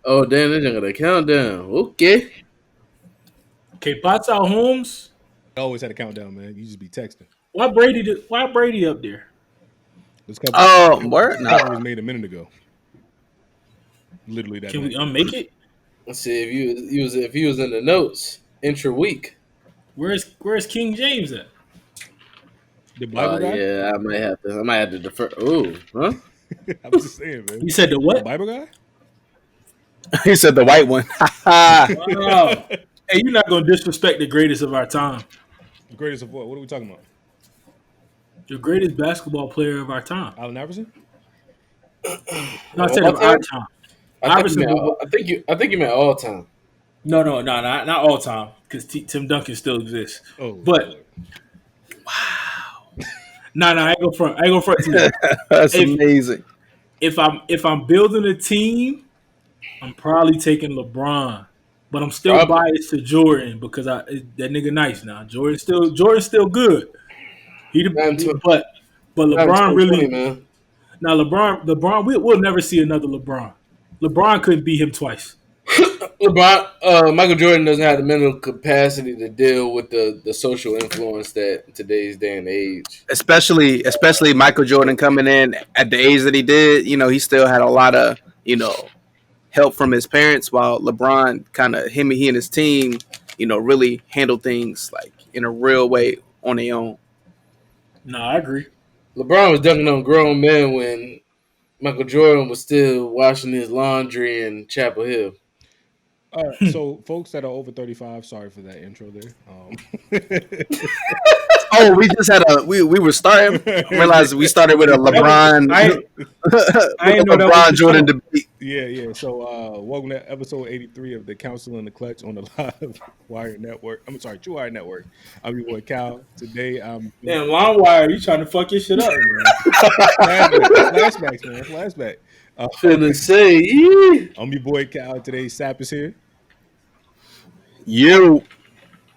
Oh damn, they're gonna countdown. Okay. Okay, Pats out Holmes. I always had a countdown, man. You just be texting. Why Brady up there? This cover, Oh, word. Nah. cover was made a minute ago. Literally that Can we minute. unmake it? Let's see if he was in the notes intra week. Where's King James at? The Bible guy? Yeah, I might have to defer. Ooh, huh? I'm just saying, man. You said the The what? Bible guy? He said the white one. Wow. Hey, you're not gonna disrespect the greatest of our time. The greatest of what? What are we talking about? The greatest basketball player of our time. Allen Iverson? No, I said of our time. Iverson. I think you meant all time. No, not all time, because Tim Duncan still exists. Oh, But Lord. I ain't go front to you. That's If- amazing. If I'm building a team, I'm probably taking LeBron, but I'm still biased to Jordan because that nigga nice now. Jordan's still good. But LeBron really man. now LeBron we'll never see another LeBron. LeBron couldn't beat him twice. Michael Jordan doesn't have the mental capacity to deal with the social influence that in today's day and age. Especially Michael Jordan coming in at the age that he did. You know, he still had a lot of, help from his parents, while LeBron he and his team, really handled things like in a real way on their own. No, I agree. LeBron was dunking on grown men when Michael Jordan was still washing his laundry in Chapel Hill. All right, so folks that are over 35, sorry for that intro there. Oh, we just had we were starting. Realized we started with a LeBron. I ain't know that LeBron was Jordan debate. Yeah. So welcome to episode 83 of the Council in the Clutch on the Live Wire Network. I'm sorry, True Wire Network. I'm your boy Cal. Today I'm Damn, LimeWire, you trying to fuck your shit up, man. flashbacks, man. Flashback. Finna say, yeah. I'm your boy Cal. Today Sap is here. You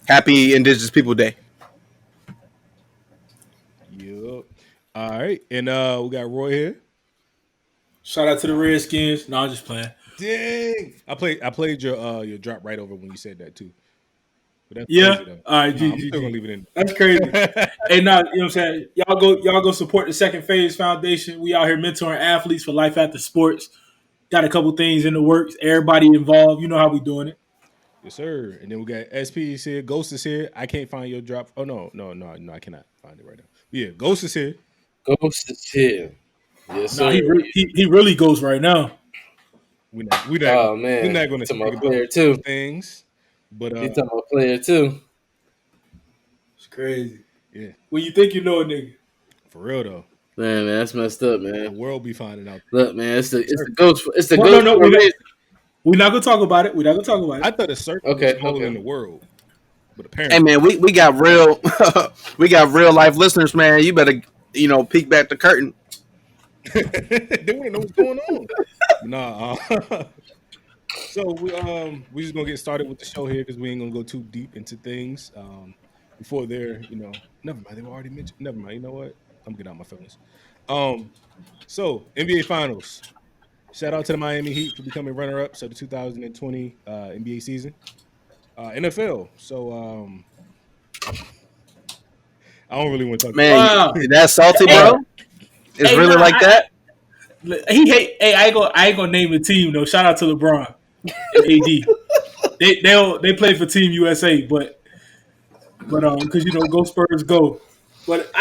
happy Indigenous People Day. Yup. All right, and we got Roy here. Shout out to the Redskins. No, I'm just playing. Dang, I played your drop right over when you said that too. But that's Yeah. crazy, though. All right, I'm still gonna leave it in. That's crazy. Hey, now, you know what I'm saying? Y'all go support the Second Phase Foundation. We out here mentoring athletes for life after sports. Got a couple things in the works. Everybody involved. You know how we doing it. Yes, sir. And then we got SP is here. Ghost is here. I can't find your drop. Oh no, I cannot find it right now. But yeah, Ghost is here. Ghost is here. Yes, No, sir. he really goes right now. We're not going to talking about player too. things. But He's talking about player too. It's crazy. Yeah, When you think you know a nigga. for real though, Man, that's messed up, the man. world be finding out. Look, man, it's the ghost. It's the Well, ghost. no, we're not gonna talk about it. I thought the circle was smaller than the world, but apparently, Hey man, we got real we got real life listeners, man. You better peek back the curtain. they want to know what's going on. Nah. So we just gonna get started with the show here because we ain't gonna go too deep into things before they're never mind, they were already mentioned. Never mind, you know what? I'm getting out my feelings. So NBA Finals. Shout out to the Miami Heat for becoming runner-ups of the 2020 NBA season. NFL. So I don't really want to talk. Man, Wow. that's salty, bro. It's really like that. I ain't gonna name the team though. Shout out to LeBron and AD. They play for Team USA, but because go Spurs go. But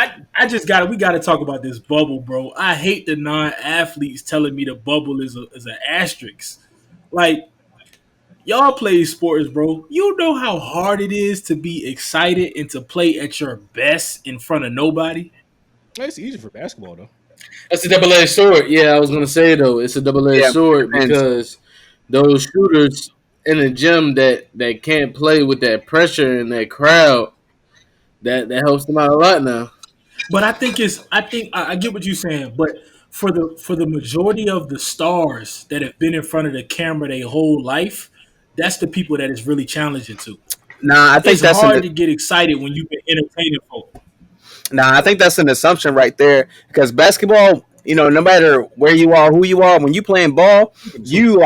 we gotta talk about this bubble, bro. I hate the non-athletes telling me the bubble is an asterisk. Like, y'all play sports, bro. You know how hard it is to be excited and to play at your best in front of nobody. It's easy for basketball though. That's a double-edged sword. Yeah, I was gonna say though, it's a double-edged sword because those shooters in the gym that can't play with that pressure and that crowd, that helps them out a lot now. But I get what you're saying. But for the majority of the stars that have been in front of the camera their whole life, that's the people that it's really challenging to. Nah, I think It's that's hard to get excited when you've been entertaining folk. Nah, I think that's an assumption right there because basketball, no matter where you are, who you are, when you playing ball, you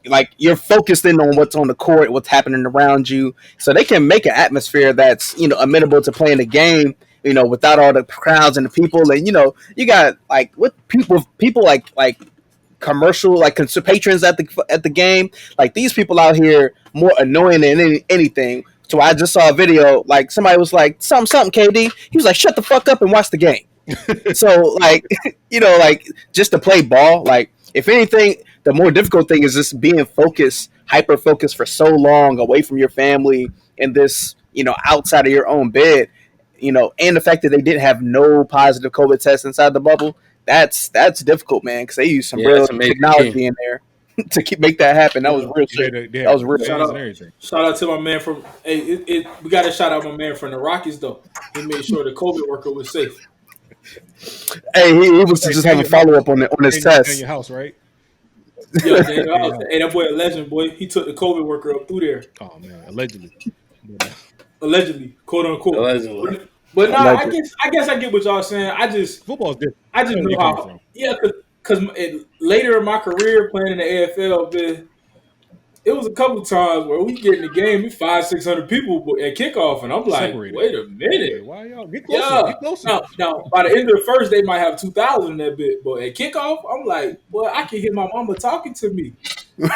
like you're focused in on what's on the court, what's happening around you, so they can make an atmosphere that's amenable to playing the game. Without all the crowds and the people, and you got like what people like commercial like patrons at the game. Like these people out here more annoying than anything. So I just saw a video like somebody was like something KD. He was like shut the fuck up and watch the game. So like like just to play ball. Like if anything, the more difficult thing is just being focused, hyper focused for so long away from your family and this outside of your own bed. And the fact that they didn't have no positive COVID tests inside the bubble. That's difficult, man, because they use some real technology in there to make that happen. That was real shit. That was real. Shout out to my man from. Hey, we got to shout out my man from the Rockies though. He made sure the COVID worker was safe. Hey, he was just having follow up on his test. In your house, right? Yeah, hey, that boy a legend, boy. He took the COVID worker up through there. Oh man, allegedly, quote unquote. Allegedly. But no, I guess I get what y'all saying. Football's different. I just know how. Yeah, because later in my career playing in the AFL, it was a couple times where we get in the game, we 500-600 people at kickoff, and I'm like, wait a minute, why y'all get closer? Yeah. Get closer. Now, by the end of the first, they might have 2,000 in that bit, but at kickoff, I'm like, well, I can hear my mama talking to me. It's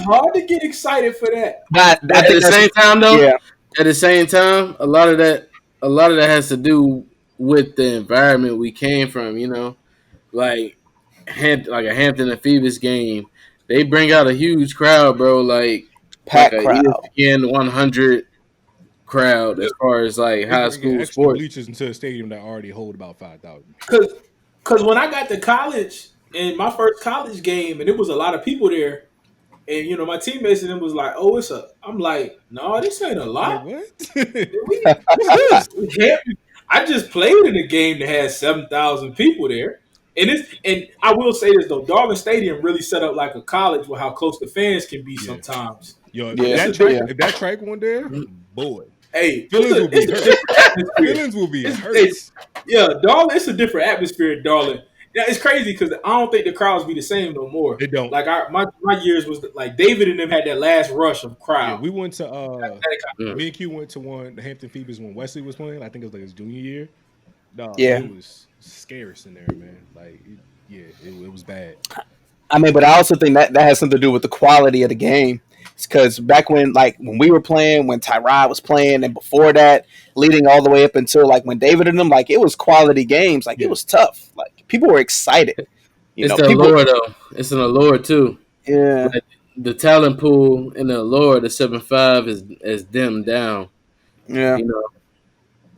hard to get excited for that. But at the same time, though, at the same time, a lot of that has to do with the environment we came from. Like a Hampton and Phoebus game, they bring out a huge crowd, bro. Like packed crowd, ESPN 100 crowd as far as like high school sports. Bleachers into a stadium that already hold about 5,000. Because when I got to college, in my first college game, and it was a lot of people there, and my teammates and them was like, "Oh, I'm like, no, this ain't a lot. Like, what? I just played in a game that had 7,000 people there, and I will say this though, Darwin Stadium really set up like a college with how close the fans can be sometimes. Yo, if that track went there, boy. Hey, feelings will be hurt. Yeah, Darwin, it's a different atmosphere in Darwin. Yeah, it's crazy because I don't think the crowds be the same no more. They don't. Like my years was like David and them had that last rush of crowd. Yeah, we went to me and Q went to one the Hampton Phoebus when Wesley was playing. I think it was like his junior year. No, it was scarce in there, man. Like it was bad. I mean, but I also think that has something to do with the quality of the game. Because back when we were playing, when Tyrod was playing, and before that, leading all the way up until like when David and them, like it was quality games. Like it was tough. Like people were excited. It's the allure though. It's an allure too. Yeah. Like, the talent pool and the allure, the 7-5 is dimmed down. Yeah.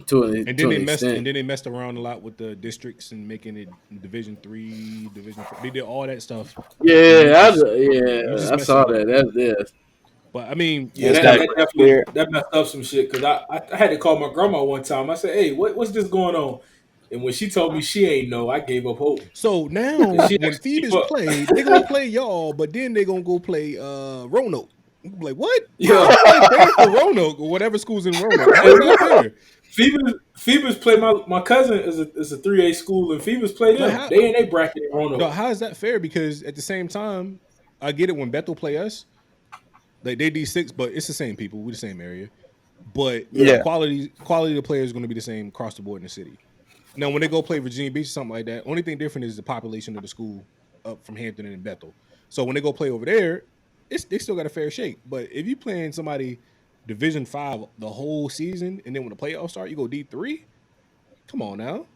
And then they messed around a lot with the districts and making it Division 3, Division 4. They did all that stuff. Yeah, I saw that. But I mean, that messed up some shit because I had to call my grandma one time. I said, "Hey, what's this going on?" And when she told me she ain't know, I gave up hope. So now when Phoebus play, they're gonna play y'all, but then they're gonna go play Roanoke. Like what? Yeah, for Roanoke or whatever school's in Roanoke. Phoebus play my cousin is a 3A school, and Phoebus play them. They in a bracket in Roanoke. No, how is that fair? Because at the same time, I get it when Bethel play us. Like they D6, but it's the same people. We're the same area. But quality of the players is going to be the same across the board in the city. Now, when they go play Virginia Beach or something like that, only thing different is the population of the school up from Hampton and Bethel. So when they go play over there, they still got a fair shake. But if you playing somebody Division 5 the whole season, and then when the playoffs start, you go D3. Come on now.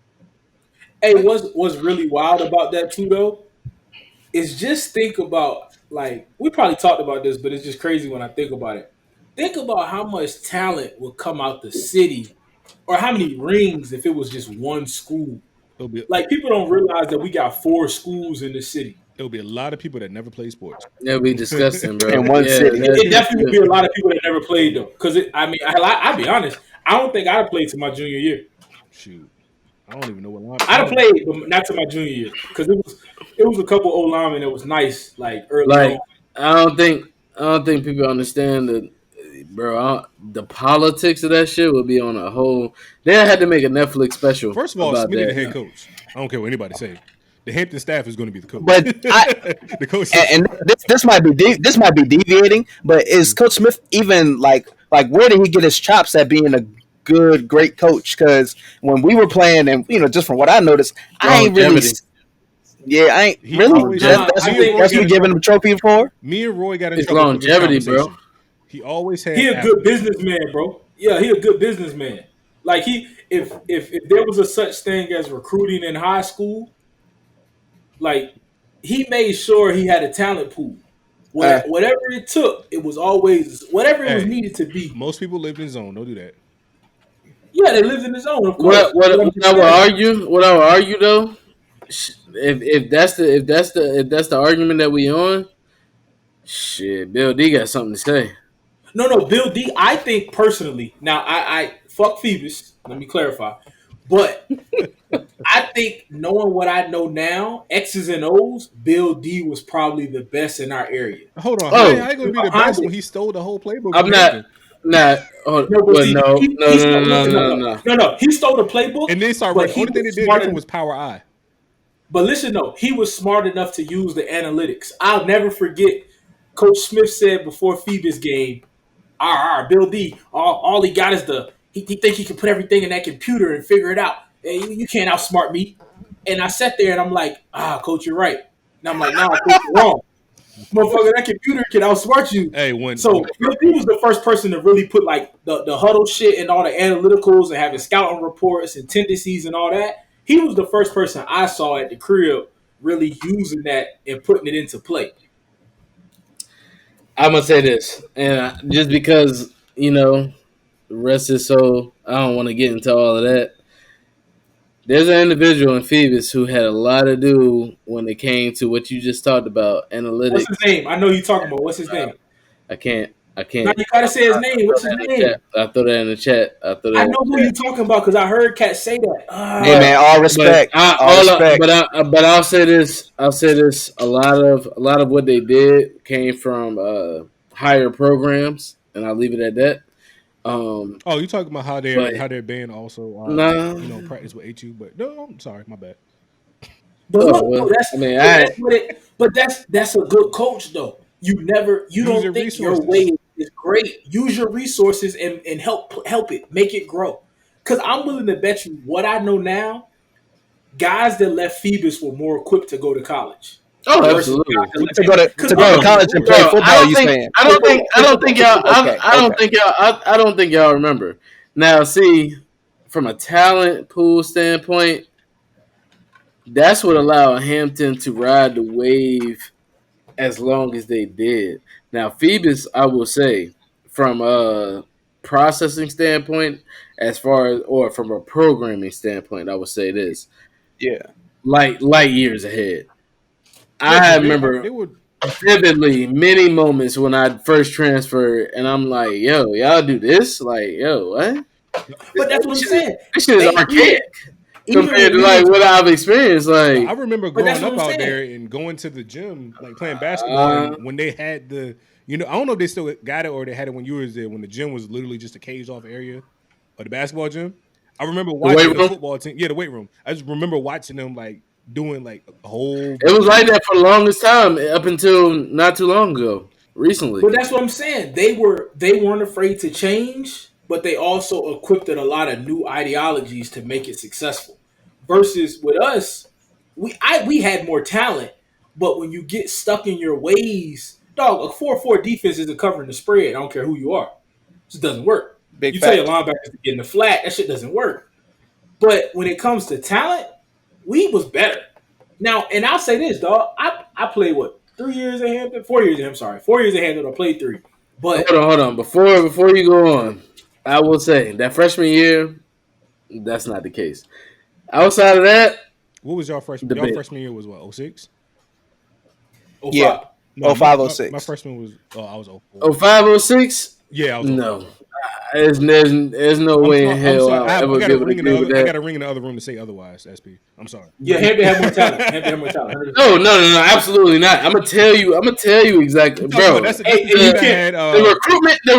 Hey, what's really wild about that too though is just think about, like, we probably talked about this, but it's just crazy when I think about it. Think about how much talent would come out the city, or how many rings if it was just one school. Like, people don't realize that we got 4 schools in the city. There'll be a lot of people that never play sports. It'll be disgusting, bro. In one city. It definitely would be a lot of people that never played, though. Because, I'll be honest, I don't think I'd have played to my junior year. Shoot. I don't even know what line. I'd have played, but not to my junior year. Because it was a couple old linemen that was nice, like, early on. I don't think people understand that, bro. The politics of that shit would be on a whole. They had to make a Netflix special. First of all, Smitty the head coach. I don't care what anybody say. The Hampton staff is going to be the coach. But I The coach and this might be deviating, but is Coach Smith even where did he get his chops at being a great coach? Because when we were playing, and just from what I noticed, I ain't really. Longevity. Yeah, I ain't He really. always That's what you giving him a trophy for. Me and Roy got in It's trouble for this longevity, bro. conversation. He always had. He a good businessman, bro. Yeah, he a good businessman. Like if there was a such thing as recruiting in high school, like he made sure he had a talent pool. Whatever it took, it was always whatever it was Hey, needed to be. most people lived in zone. Don't do that. Yeah, they lived in his own, of course. What what, But I'm what just I would saying. argue? What I would argue though, if that's the argument that we on, shit, Bill D got something to say. No, Bill D. I think personally. Now, I fuck Phoebus. Let me clarify. But I think knowing what I know now, X's and O's, Bill D was probably the best in our area. Hold on. How Oh, you going to be the Behind best it. when he stole the whole playbook I'm from not. Hampton Not. Oh, No, but well, see, no, no, he no, stole. no, Listen, no, no, no. no. He stole the playbook, and then start but running? he Only thing they was did smart. different was power eye. But listen, though, he was smart enough to use the analytics. I'll never forget. Coach Smith said before Phoebus game, Bill D, all he got is he think he can put everything in that computer and figure it out. Hey, you can't outsmart me. And I sat there and I'm like, coach, you're right. And I'm like, nah, coach, you're wrong. Motherfucker, that computer can outsmart you. Hey, So Bill D was the first person to really put like the huddle shit and all the analyticals and having scouting reports and tendencies and all that. He was the first person I saw at the crib really using that and putting it into play. I'm gonna say this, and just because the rest is so, I don't want to get into all of that. There's an individual in Phoebus who had a lot to do when it came to what you just talked about, What's his analytics. name? I know you talking about. What's his name? I can't. I Now can't. you gotta say his name. Throw What's his that in the name? chat. I throw that in the chat. I throw that I in know who the you chat. talking about because I heard Cat say that. Hey But man, all but respect, I all all respect. but I'll say this. I'll say this. A lot of what they did came from higher programs, and I'll leave it at that. Oh, you talking about But how their band also no. practice with HU? But no, I'm sorry, my bad. But Oh look, well. though, I mean, I but that's a good coach though. You Use your don't think your way resources. is great. Use your resources and help it, make it grow. Because I'm willing to bet you what I know now, guys that left Phoebus were more equipped to go to college oh, versus guys absolutely. that What left To team? go to Hampton. What to Because team go to did he look, college and recruit? play Bro, football. You saying? I don't Okay. think y'all I don't think y'all remember. Now, see, from a talent pool standpoint, that's what allowed Hampton to ride the wave as long as they did. Now, Phoebus, I will say, from a processing standpoint, as far as or from a programming standpoint, I would say this: Yeah. light years ahead. Yeah, I because remember they were. vividly many moments when I first transferred, and I'm like, "Yo, y'all do this? Like, yo, what? This, but that's what this I'm shit, is, saying. this shit is They archaic even compared when to we like was, what I've experienced." No, I Like, remember but that's growing what up I'm out saying. there and going to the gym, like playing basketball, uh, and when they had I don't know if they still got it or they had it when you was there, when the gym was literally just a caged off area of the basketball gym. I remember the weight watching the room, football team, yeah, the weight room. I just remember watching them like doing like a whole it was like that for the longest time up until not too long ago. Recently, But that's what I'm saying. They weren't afraid to change, but they also equipped a lot of new ideologies to make it successful. Versus with us, we had more talent, but when you get stuck in your ways, dog, a 4-4 defense isn't covering the spread. I don't care who you are. It just doesn't work. Big You tell your facts. linebackers to get in the flat, that shit doesn't work. But when it comes to talent, we was better. Now, and I'll say this, dog. I played what 3 years at Hampton, 4 years at Hampton. Sorry, 4 years at Hampton. I played three, but hold on. Before you go on, I will say that freshman year, that's not the case. Outside of that, What was y'all freshman? Y'all debate. freshman year was what, 06? oh Yeah. five. No, Oh my, five oh my, my six. freshman was I was 04. Oh 05, 06. Yeah, I was on call. No, there's no way in I'm hell sorry. I'll I ever got be a able to ring in the agree with other. I that. got a ring in the other room to say otherwise. SP. I'm sorry. Yeah, Hampton had more talent. Hampton had more talent. 100%. No, absolutely not. I'm gonna tell you. exactly, I'm talking about bro. that's the And team you that can't. had. The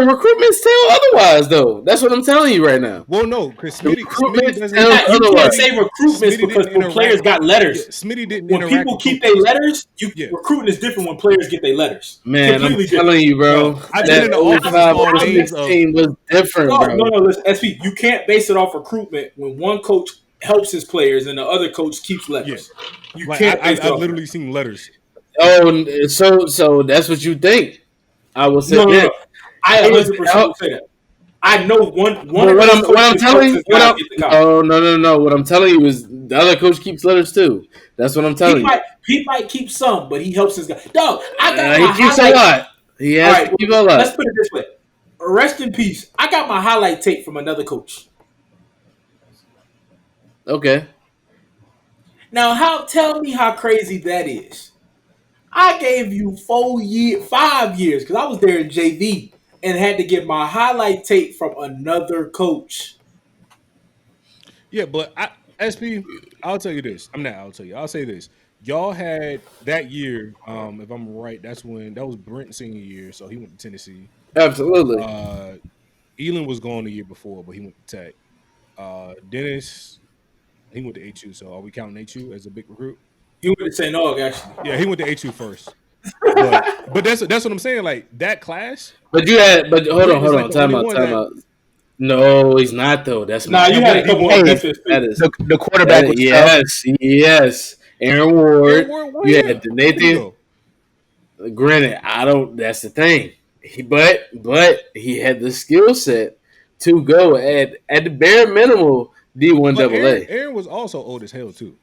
recruitments tell otherwise, though. That's what I'm telling you right now. Well, no, because The Smitty recruitments doesn't. tells You can't otherwise. say recruitments Smitty because didn't when players interact. got Yeah, letters, Smitty didn't when interact people with keep their coaches. letters, Yeah. recruiting is different when players get their letters. Man, I'm Completely different. telling you, bro. No, I've been That in the oh office and 05 saw oh names 06 of. team was different, No, bro. listen, SP, you can't base it off recruitment when one coach helps his players and the other coach keeps Yeah, letters. You like can't base it I've off literally that. seen letters. Oh, so that's what you think. I will say No. this. I Hey, 100% will say that. I know one But of what his I'm coaches helps telling his guys get to college. no. What I'm telling you is the other coach keeps letters too. That's what I'm He telling you. might he might keep some, but he helps his guys. Dog, I got He my keeps a highlight. lot. He All has to right, keep a let's lot. put it this way. Rest in peace. I got my highlight tape from another coach. Okay. Now, tell me how crazy that is. I gave you 5 years because I was there in JV and had to get my highlight tape from another coach. Yeah, but SP, I'll tell you this. I'm not. I'll tell you. I'll say this. Y'all had that year. If I'm right, that was Brent's senior year, so he went to Tennessee. Absolutely. Uh, Elon was gone the year before, but he went to Tech. Dennis, he went to HU. So are we counting HU as a big recruit? He went to St. Aug, actually. Yeah, he went to HU first. But that's what I'm saying. Like that class, But hold Brent on, is like the only time out, one time that. out. No, he's not though. That's my Nah, you Now had what a D couple one? on Hey, defense, that too. is the quarterback was tough. yes. Aaron Aaron Ward. Ward, what You year? had the Where did he Nathan. go? Granted, I don't. That's the thing. But he had the skill set to go at the bare minimal D1 But double A. Aaron was also old as hell too.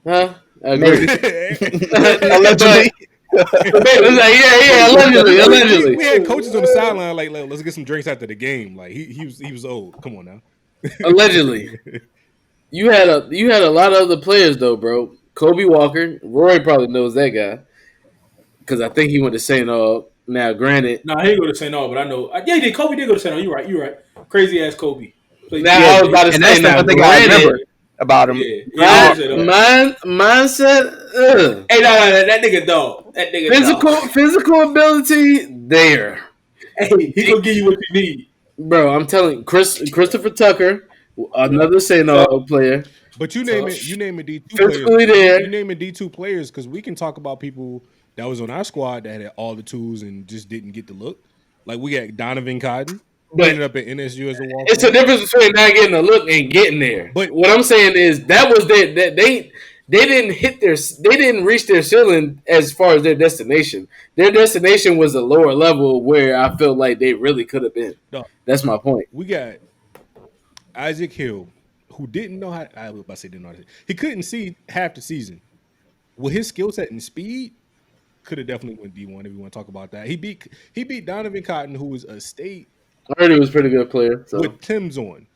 Huh? I agree. Maybe but allegedly. it's like, allegedly. we had coaches on the sideline like let's get some drinks after the game. Like he was old. Come on now. Allegedly. You had a lot of other players though, bro. Kobe Walker, Roy probably knows that guy because I think he went to St. Aug. Now, granted, Nah, he didn't go to St. Aug, but I know. Yeah, he did. Kobe did go to St. Aug. You're right. Crazy ass Kobe. Played now defense. I Yeah, was about to and say, that's the now one thing I granted, remember about him. Yeah, he went to St. Aug. mindset, Hey, no, that nigga dog. That nigga dog. physical ability there, Hey, he gonna give you what you need. bro. I'm telling you, Christopher Tucker, another St. Tough, Aug player, But tough. you name it D2 players. physically You there. name it D2 players because we can talk about people that was on our squad that had all the tools and just didn't get the look. Like we got Donovan Cotton, who But ended up at NSU as a walk it's a on. difference between not getting a look and getting there. But What I'm saying is that was that they didn't reach their ceiling as far as their destination. Their destination was a lower level where I feel like they really could have been. no, That's my point. we got Isaac Hill, who didn't know how. I was about to say didn't know how to. He couldn't see half the season. With his skill set and speed, could have definitely went D1 if you want to talk about that. He beat Donovan Cotton, who was a state I heard he was a pretty good player. So with Tim's on,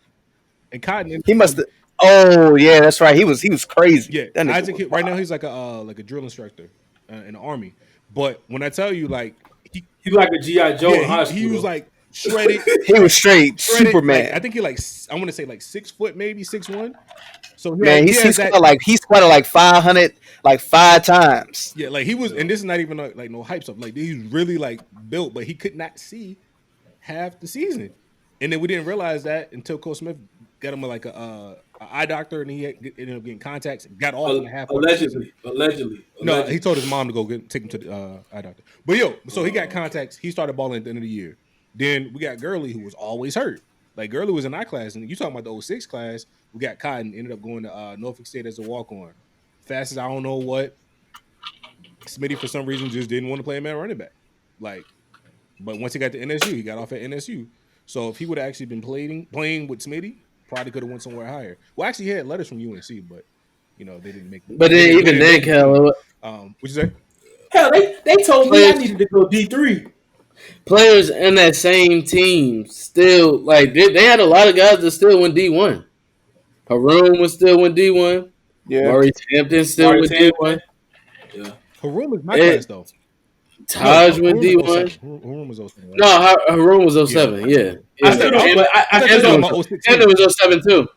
and Cotton ended He up must have. Oh yeah, that's right. He was crazy. yeah, That nigga Isaac was Hill, right now wild. he's like a drill instructor in the army. But when I tell you like He's like a GI Joe in high he school. was Though. like shredded, He was straight like Superman. I think he like I want to say like 6 foot maybe 6'1". So Man, he has that he squatted like 500 like 5 times. yeah like he was and this is not even like no hype stuff like he's really like built but he could not see half the season. And then we didn't realize that until Cole Smith got him like a eye doctor, and he ended up getting contacts. Got off in the half part of the season. Allegedly. No, he told his mom to go take him to the eye doctor. But so he got contacts. He started balling at the end of the year. Then we got Gurley, who was always hurt. Like Gurley was in our class, and you talking about the 06 class. We got Cotton, ended up going to Norfolk State as a walk on. Fast as I don't know what. Smitty for some reason just didn't want to play him at running back. Like, but once he got to NSU, he got off at NSU. So if he would have actually been playing with Smitty, probably could have went somewhere higher. Well, actually, he had letters from UNC, but they didn't make. but then even then, Cal, What'd you say? Hell, they told me I needed to go D3. players in that same team still like they had a lot of guys that still went D1. Haroon was still went D1. Yeah. Maurice Hampton still went D1. Yeah. Haroon is my class though. Taj went D1. Haroon was 07, right? No, Haroon was 07. Yeah. I still don't. But I still talking don't. about 06. Hampton was 07 too.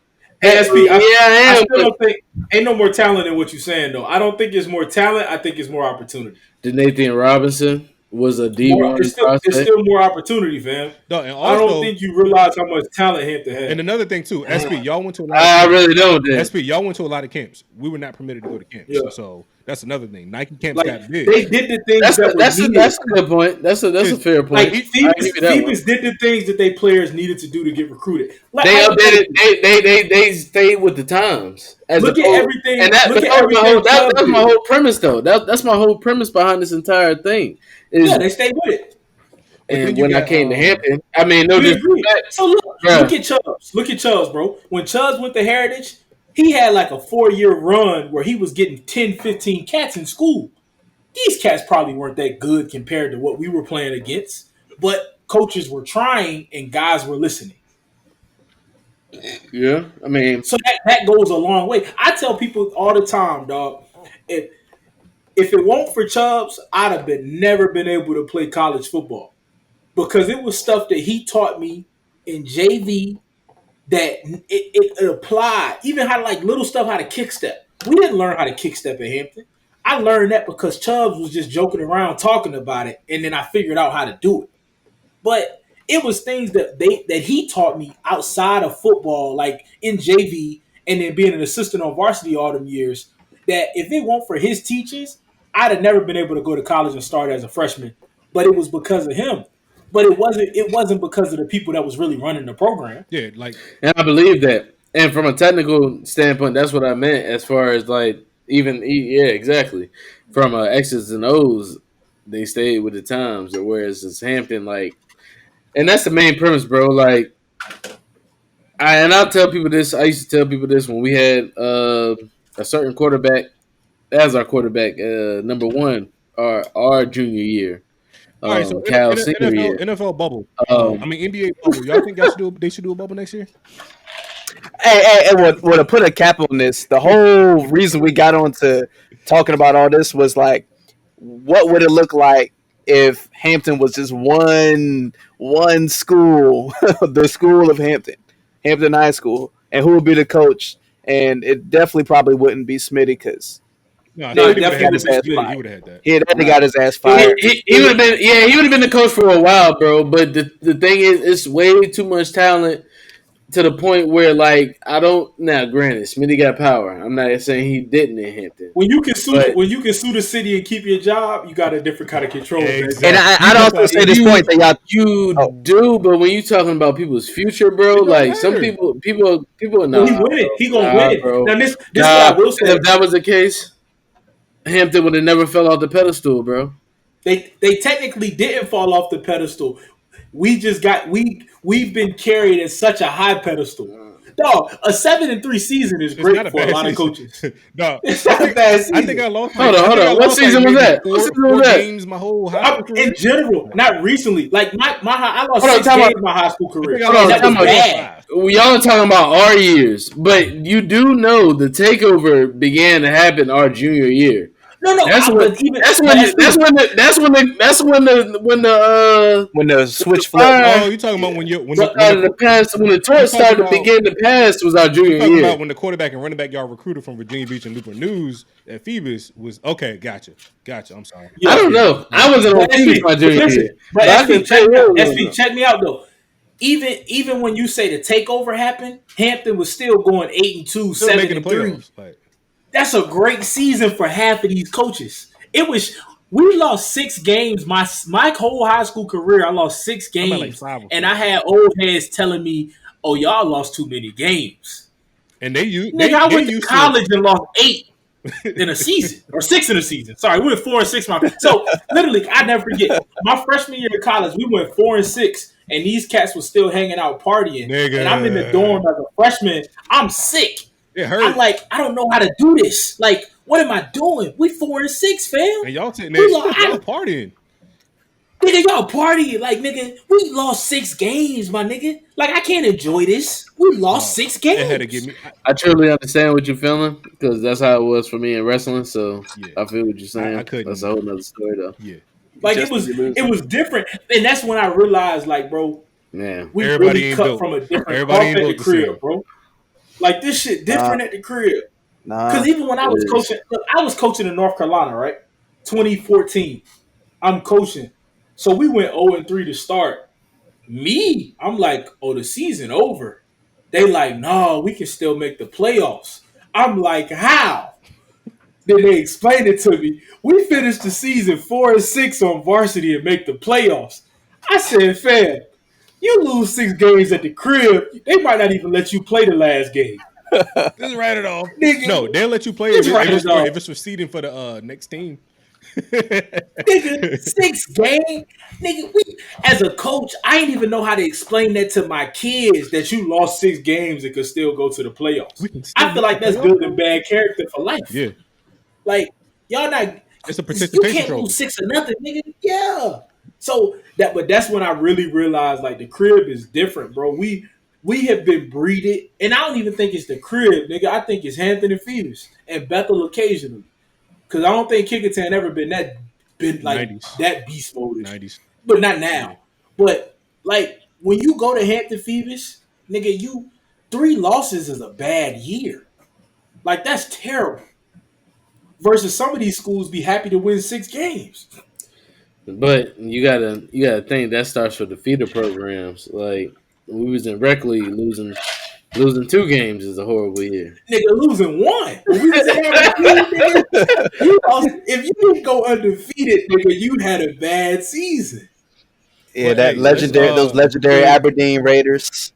Hey, SP, I am. still don't think ain't no more talent in what you're saying though. I don't think it's more talent. I think it's more opportunity. Nathan Robinson was a D1 It's prospect. still more opportunity, fam. No, and also, I don't think you realize how much talent Hampton had. And another thing too, SP, y'all went to a lot. I really don't. SP, y'all went to a lot of camps. We were not permitted to go to camps, so that's another thing. Nike camps got big. They did the things that's a good point. That's a fair point. Like Phoebus did the things that they players needed to do to get recruited. Like, they updated. They stayed with the times. Look at everything. And that's my whole premise, though. That's my whole premise behind this entire thing. They stayed with it. And when I came to Hampton, I mean, no disrespect. So look at Chubbs. Look at Chubbs, bro. When Chubbs went to Heritage, he had like a 4-year run where he was getting 10, 15 cats in school. These cats probably weren't that good compared to what we were playing against, but coaches were trying and guys were listening. Yeah, I mean, so that goes a long way. I tell people all the time, dog. If it weren't for Chubbs, I'd have never been able to play college football because it was stuff that he taught me in JV that it applied. Even how to like little stuff, how to kick step. We didn't learn how to kick step at Hampton. I learned that because Chubbs was just joking around talking about it, and then I figured out how to do it. But it was things that he taught me outside of football, like in JV, and then being an assistant on varsity all them years. That if it weren't for his teachings, I'd have never been able to go to college and start as a freshman. But it was because of him. But it wasn't because of the people that was really running the program. Yeah, like, and I believe that. And from a technical standpoint, that's what I meant. As far as like exactly. From X's and O's, they stayed with the times. Whereas it's Hampton, like, and that's the main premise, bro. Like, I'll tell people this. I used to tell people this when we had a certain quarterback as our quarterback, number one, our junior year. All right, so Cal senior year. NFL bubble. NBA bubble. Y'all think they should do a bubble next year? Hey, to put a cap on this, the whole reason we got on to talking about all this was like, what would it look like if Hampton was just one school, the school of Hampton High School, and who would be the coach? And it definitely probably wouldn't be Smitty because he would have got his ass fired. He definitely got his ass fired. He would have been he would have been the coach for a while, bro. But the thing is, it's way too much talent to the point where, like, I don't. Now, granted, Smitty got power. I'm not saying he didn't in Hampton. When you can sue the city and keep your job, you got a different kind of control. Exactly. And I'd also say this point that y'all do, but when you talking about people's future, bro, like some people, nah, he win it. He gonna win it, bro. Now this what I will say. If that was the case, Hampton would have never fell off the pedestal, bro. They technically didn't fall off the pedestal. We just we've been carried at such a high pedestal. Dog, a 7-3 season is great for a lot of coaches. No, it's not a bad season. I think I lost. Hold on. What season was that? What season was that? Games my whole high school career. In general, not recently. Like I lost 6 games my high school career. That was bad. Y'all are talking about our years, but you do know the takeover began to happen our junior year. No. That's when the switch flipped. Oh, you talking about when the torch started to begin to pass was our junior year. About when the quarterback and running back y'all recruited from Virginia Beach and Newport News at Phoebus was okay. Gotcha. I'm sorry. Yeah, I don't know. I wasn't on Phoebus my junior year. But SP, check me out though. Even when you say the takeover happened, Hampton was still going 8-2, 7-3. That's a great season for half of these coaches. We lost 6 games. My whole high school career, I lost 6 games, and I had old heads telling me, "Oh, y'all lost too many games." And I went to college and lost 8 in a season or 6 in a season. Sorry, we went 4 and 6. So literally, I never forget my freshman year of college. We went 4 and 6, and these cats were still hanging out partying. Nigga. And I'm in the dorm as a freshman. I'm sick. It hurt. I'm like, I don't know how to do this. Like, what am I doing? We 4 and 6, fam. And y'all partying. Nigga, y'all partying. Like, nigga, we lost 6 games, my nigga. Like, I can't enjoy this. We lost 6 games. It had to get me. I truly understand what you're feeling because that's how it was for me in wrestling. So yeah. I feel what you're saying. I couldn't. That's a whole nother story, though. Yeah. Like Just to be it losing. was different, and that's when I realized, like, bro, Yeah. we Everybody really ain't cut built. from a different Everybody cloth ain't at the built the crib, same. bro. Like this shit Nah, different at the crib. nah. Because even when I It was is. coaching, look, I was coaching in North Carolina, right? 2014. I'm coaching. So we went 0-3 to start. Me, I'm like, oh, the season over. They like, no, we can still make the playoffs. I'm like, how? Then they explained it to me. We finished the season 4-6 on varsity and make the playoffs. I said, fam, you lose 6 games at the crib, they might not even let you play the last game. Just write it off. Nigga, No, they'll let you play just write it off. if it's for seeding for the next team. Nigga, 6 games. Nigga, as a coach, I didn't even know how to explain that to my kids that you lost 6 games and could still go to the playoffs. We can still I feel make the like that's playoff, building bro. bad character for life. Yeah, Like, y'all not, it's a you participation can't lose trophy. 6 or nothing, nigga. Yeah. So but that's when I really realized like the crib is different, bro. We have been breeded, and I don't even think it's the crib, nigga. I think it's Hampton and Phoenix and Bethel occasionally. Cause I don't think Kickerton ever been like 90s, that beast modish, 90s. but not Yeah, now. But like when you go to Hampton Phoenix, nigga, you 3 losses is a bad year. Like that's terrible. Versus some of these schools be happy to win 6 games. But you gotta think that starts with the feeder programs. Like we was in rec league losing 2 games is a horrible year. Nigga losing one. When we was in that nigga, you lost, if you didn't go undefeated, nigga, you had a bad season. Yeah, but that hey, let's legendary, those legendary Really, Aberdeen Raiders.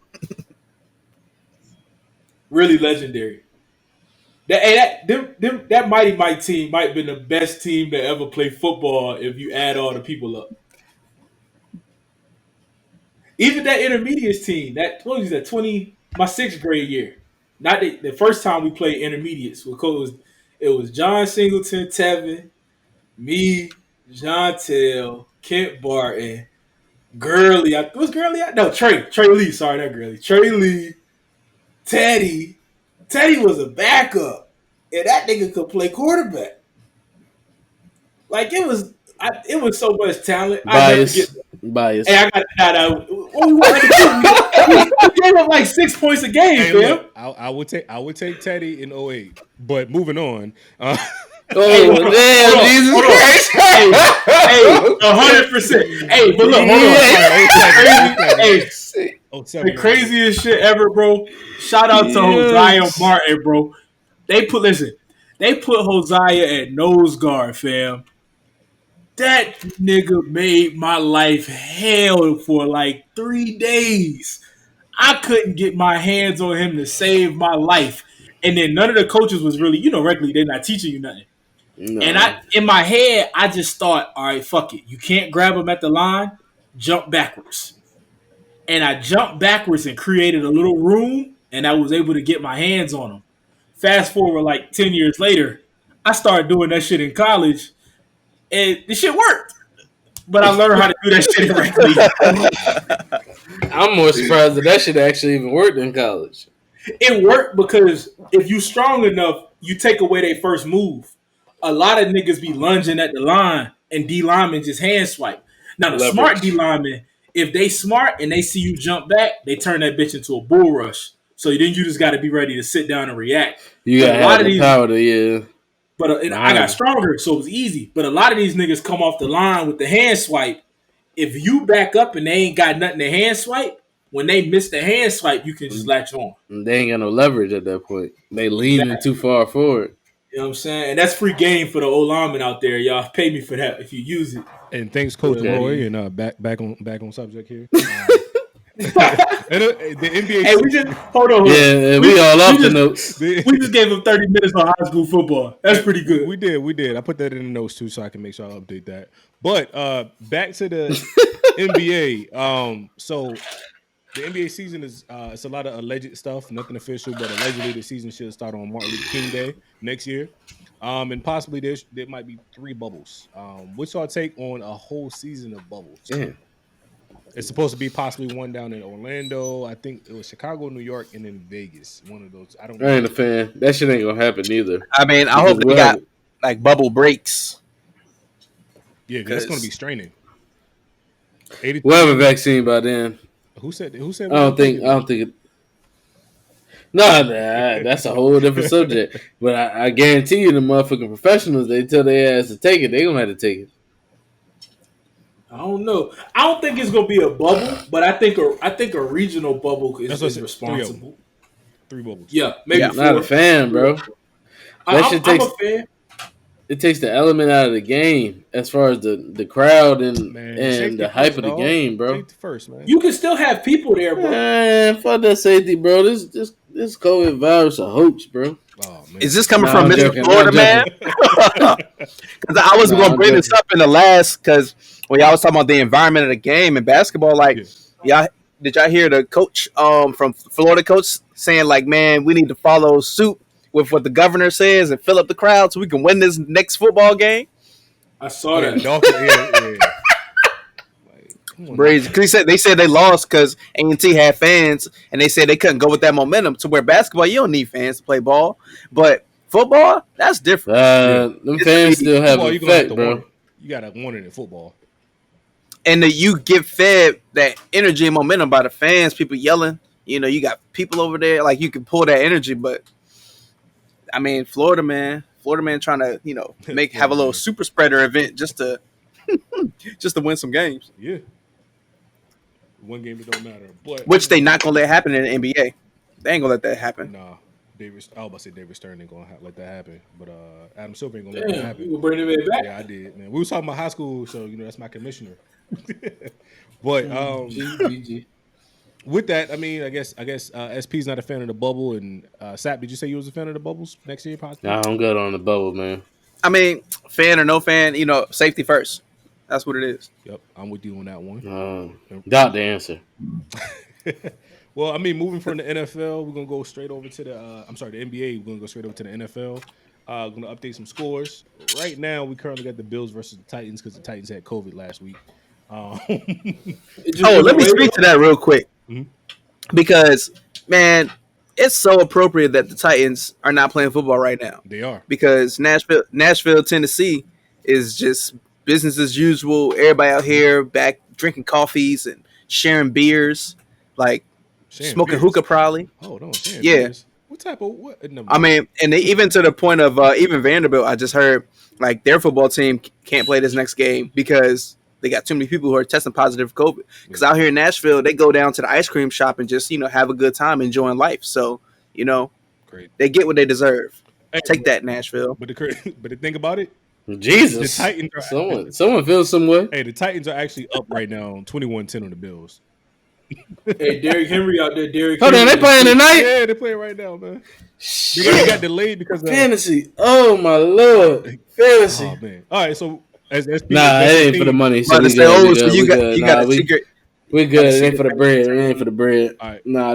really legendary. That Mighty Mike team might have been the best team to ever play football if you add all the people up. Even that intermediates team, that what was that 20 my 6th grade year. Not the first time we played intermediates. It was John Singleton, Tevin, me, John Tell, Kent Barton, Gurley. Was Gurley out? No, Trey Lee. Sorry, not Gurley. Trey Lee, Teddy. Teddy was a backup, and that nigga could play quarterback. Like it was so much talent. I never forget. Hey, Bias. I got that out. What we went undefeated. We gave up like 6 points a game, hey, fam. look, I would take Teddy in '08. But moving on, Hey, Oh damn, Jesus hold on. Christ! Hey, 100%. Hey, but look, hold on. oh The seven. craziest shit ever, bro. Shout out to Hosea Yes. Martin, bro. They put Hosea at nose guard, fam. That nigga made my life hell for like 3 days. I couldn't get my hands on him to save my life. And then none of the coaches was really, regularly, they're not teaching you nothing. And No. in my head, I just thought, all right, fuck it. You can't grab him at the line, jump backwards. And I jumped backwards and created a little room, and I was able to get my hands on him. Fast forward like 10 years later, I started doing that shit in college, and the shit worked. But I learned how to do that shit in rec league. I'm more surprised that shit actually even worked in college. It worked because if you strong enough, you take away their first move. A lot of niggas be lunging at the line, and D linemen just hand swipe. Now the smart D Leverage. linemen, if they smart and they see you jump back, they turn that bitch into a bull rush. So then you just got to be ready to sit down and react. You But a gotta have lot of the these, power to and I got behind. stronger, so it was easy. But a lot of these niggas come off the line with the hand swipe. If you back up and they ain't got nothing to hand swipe, when they miss the hand swipe, you can just latch on. They ain't got no leverage at that point. They leaning Exactly. too far forward. You know what I'm saying? And that's free game for the old linemen out there. Y'all pay me for that if you use it. And thanks, Coach Okay. Roy. And back on subject here. The NBA. Hey, we just hold on. Yeah, we all off the notes. We just gave him 30 minutes on high school football. That's pretty good. We did. I put that in the notes too, so I can make sure I update that. But back to the NBA. So the NBA season is it's a lot of alleged stuff, nothing official, but allegedly the season should start on Martin Luther King Day next year. And possibly there might be 3 bubbles. What's our take on a whole season of bubbles? Yeah. It's supposed to be possibly one down in Orlando. I think it was Chicago, New York, and then Vegas. One of those. I don't I know. ain't a fan. That shit ain't gonna happen either. I mean, I Because hope they got like bubble breaks. Yeah, that's going to be straining. 83 We'll have a vaccine by then. Who said I we're don't going to take think. it? I don't think it. No, that's a whole different subject. But I guarantee you, the motherfucking professionals, they tell their ass to take it, they gonna have to take it. I don't know. I don't think it's gonna be a bubble, but I think a regional bubble is responsible. 3 bubbles. Yeah, maybe I'm not a 4. fan, bro. That shit I'm takes a fan. it takes the element out of the game as far as the crowd and Man, and safety the hype first, of the dog. game, bro. Safety first, man. You can still have people there, bro. Man, fuck that safety, bro. This COVID virus a hoax, bro. Oh man, Is this coming Nah, from I'm Mr. joking. Florida I'm man? joking. Because I was Nah, going to I'm bring this joking. up in the last, because when y'all was talking about the environment of the game in basketball, like, Yeah. y'all did y'all hear the coach from Florida coach saying like, man, we need to follow suit with what the governor says and fill up the crowd so we can win this next football game? I saw that. The Dolphins, yeah. Like, come on, Crazy. Because they said they lost because A&T had fans, and they said they couldn't go with that momentum. To where basketball, you don't need fans to play ball, but football, that's different. Them fans still have football, you're gonna have effect, to bro. want it. You gotta want it in football. And that you get fed that energy and momentum by the fans, people yelling. You know, you got people over there, like you can pull that energy. But I mean, Florida man trying to have a little super spreader event just to win some games. Yeah, one game that don't matter, but Which they not gonna let happen in the NBA. They ain't gonna let that happen. nah. I was about to say David Stern ain't gonna let that happen, but Adam Silver ain't gonna let that Damn, happen. you gonna bring them back? Yeah, I did, man. We was talking about high school, so that's my commissioner. But GG. with that, I mean, I guess SP's not a fan of the bubble, and Sap, did you say you was a fan of the bubbles next year, possibly? Nah, I'm good on the bubble, man. I mean, fan or no fan, safety first. That's what it is. Yep, I'm with you on that one. Got the answer. Well, I mean, moving from the NFL, we're gonna go straight over to the NBA. We're gonna go straight over to the NFL. Gonna update some scores. Right now, we currently got the Bills versus the Titans because the Titans had COVID last week. Let me speak to that real quick. Mhm. Because, man, it's so appropriate that the Titans are not playing football right now. They are. Because Nashville, Tennessee is just business as usual. Everybody out here back drinking coffees and sharing beers, like smoking beers. hookah probably. Hold on. Beers. What type of what? No, I mean, and they, even to the point of even Vanderbilt, I just heard like their football team can't play this next game because they got too many people who are testing positive for COVID. Because out here in Nashville, they go down to the ice cream shop and just have a good time enjoying life. So Great. they get what they deserve. Hey, Take that, Nashville. But the thing about it, Jesus. the Titans are Someone feels some way. Hey, the Titans are actually up right now, 21-10 on the Bills. Hey, Derrick Henry out there. Hold on, they playing tonight? Yeah, they play right now, man. They got delayed because of fantasy. Oh my lord, fantasy. Oh man. All right, so as nah, it ain't for the money. So you got a secret. We good. It ain't for the bread. It ain't for the bread. All right. Nah,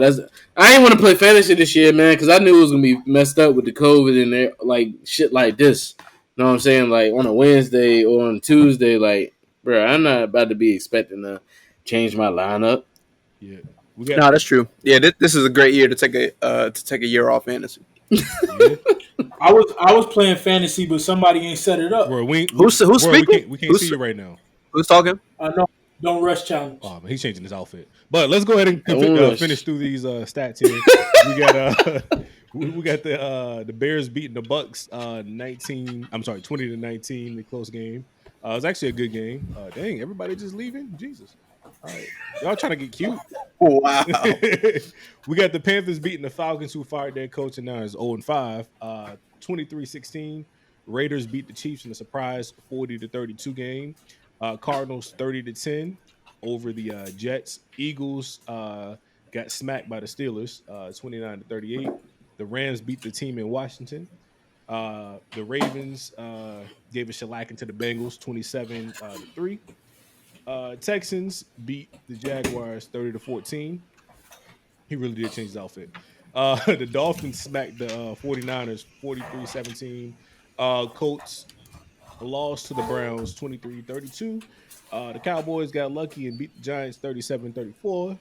I ain't want to play fantasy this year, man, because I knew it was gonna be messed up with the COVID and there, like shit like this. You know what I'm saying? Like on a Wednesday or on Tuesday, like, bro, I'm not about to be expecting to change my lineup. Yeah. No, that's true. Yeah, this is a great year to take a year off fantasy. Yeah. I was playing fantasy, but somebody ain't set it up. Bro, who's speaking? We can't see you right now. Who's talking? No, don't rush challenge. Oh, man, he's changing his outfit. But let's go ahead and finish through these stats here. We got the Bears beating the Bucks 20-19, the close game. It was actually a good game. Dang, everybody just leaving? Jesus. All right. Y'all trying to get cute. Wow. We got the Panthers beating the Falcons, who fired their coach and now is 0-5. 23-16. Raiders beat the Chiefs in a surprise 40-32 game. Cardinals 30-10 over the Jets. Eagles got smacked by the Steelers 29-38. The Rams beat the team in Washington. The Ravens gave a shellacking to the Bengals 27-3. Texans beat the Jaguars 30-14. He really did change his outfit. The Dolphins smacked the 49ers 43-17. Colts lost to the Browns 23-32. The Cowboys got lucky and beat the Giants 37-34.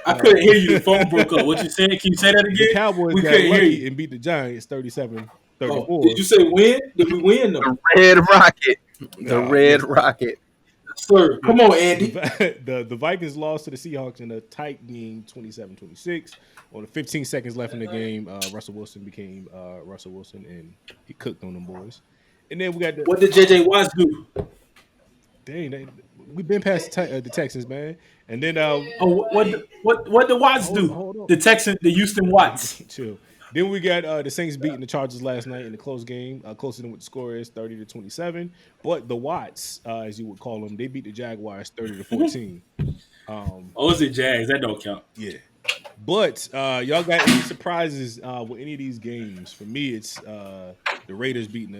I couldn't hear you. The phone broke up. What you saying? Can you say that again? The Cowboys got lucky and beat the Giants 37-34. Oh, did 34. you say win? Did we win though? The Red Rocket. The Yeah. Red Rocket. Sir, Yeah. come on, Andy. The Vikings lost to the Seahawks in a tight game, 27-26. On the 15 seconds left in the game, Russell Wilson became Russell Wilson, and he cooked on them boys. And then we got the What did JJ Watts do? we've been past the Texans, man. And then Oh, what the Watts do? hold on. The Houston Watts. Chill. Then we got the Saints beating the Chargers last night in a close game, closer than what the score is, 30-27. But the Watts, as you would call them, they beat the Jaguars 30-14. Oh, is it Jags? That don't count. Yeah. But y'all got any surprises with any of these games? For me, it's the Raiders beating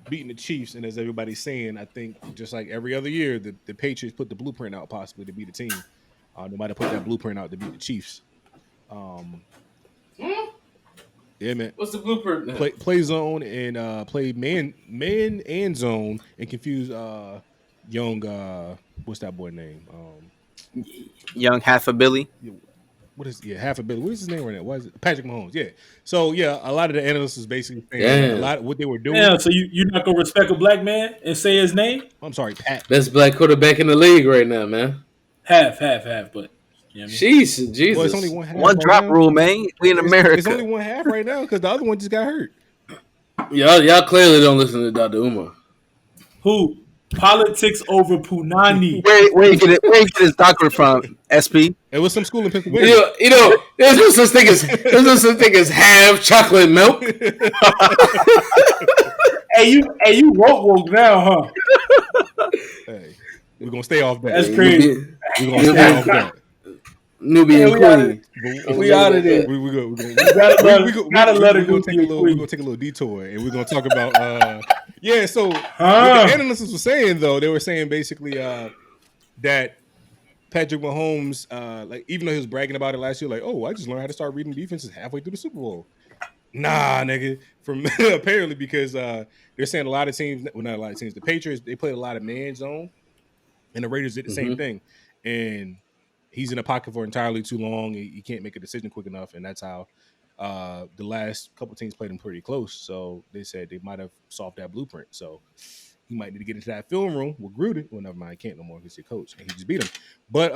the Chiefs, and as everybody's saying, I think just like every other year, the Patriots put the blueprint out possibly to beat a team. They might have put that blueprint out to beat the Chiefs. Yeah, man. What's the blueprint now? Play zone and play man and zone and confuse young what's that boy name? Young half a Billy. Half a billion. What is his name right now? Why is it Patrick Mahomes? Yeah. So yeah, a lot of the analysts was basically saying a lot of what they were doing. Yeah, so you're not gonna respect a black man and say his name? I'm sorry, Pat. Best black quarterback in the league right now, man. Half, but you know what I mean? Jesus. Well, it's only one half. One right drop now. rule, man. We in America. It's only one half right now because the other one just got hurt. Y'all clearly don't listen to Dr. Umar. Who? Politics over Punani. Where you get his doctorate from? SP. It was some school in Pennsylvania. You know, there's no such thing as half chocolate milk. Hey, you woke now, huh? Hey, we're gonna stay off that. That's crazy. We're gonna stay off that. Nubian Queen. We out of there. We're gonna take a little detour, and we're gonna talk about so what the analysts were saying, though, they were saying basically that Patrick Mahomes, like even though he was bragging about it last year, like, oh, I just learned how to start reading defenses halfway through the Super Bowl. Nah, nigga. From apparently because they're saying a lot of teams, well, not a lot of teams, the Patriots, they played a lot of man zone, and the Raiders did the same thing, and he's in a pocket for entirely too long. He can't make a decision quick enough, and that's how the last couple teams played him pretty close. So they said they might have solved that blueprint. So he might need to get into that film room with Gruden. Well, never mind, he can't no more because he's coach and he just beat him. But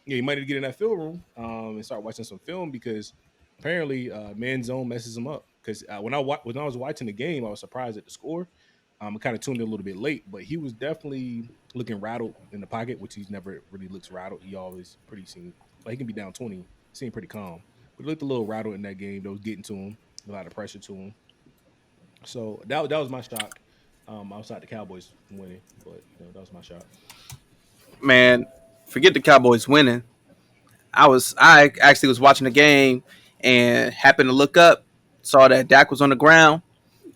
he might need to get in that film room and start watching some film because apparently man zone messes him up. Because when I was watching the game, I was surprised at the score. I kind of tuned in a little bit late, but he was definitely looking rattled in the pocket, which he's never really looks rattled. He always he can be down 20, seem pretty calm. But he looked a little rattled in that game. That was getting to him, a lot of pressure to him. So that was my shock. Outside the Cowboys winning, but that was my shock. Man, forget the Cowboys winning. I actually was watching the game and happened to look up, saw that Dak was on the ground,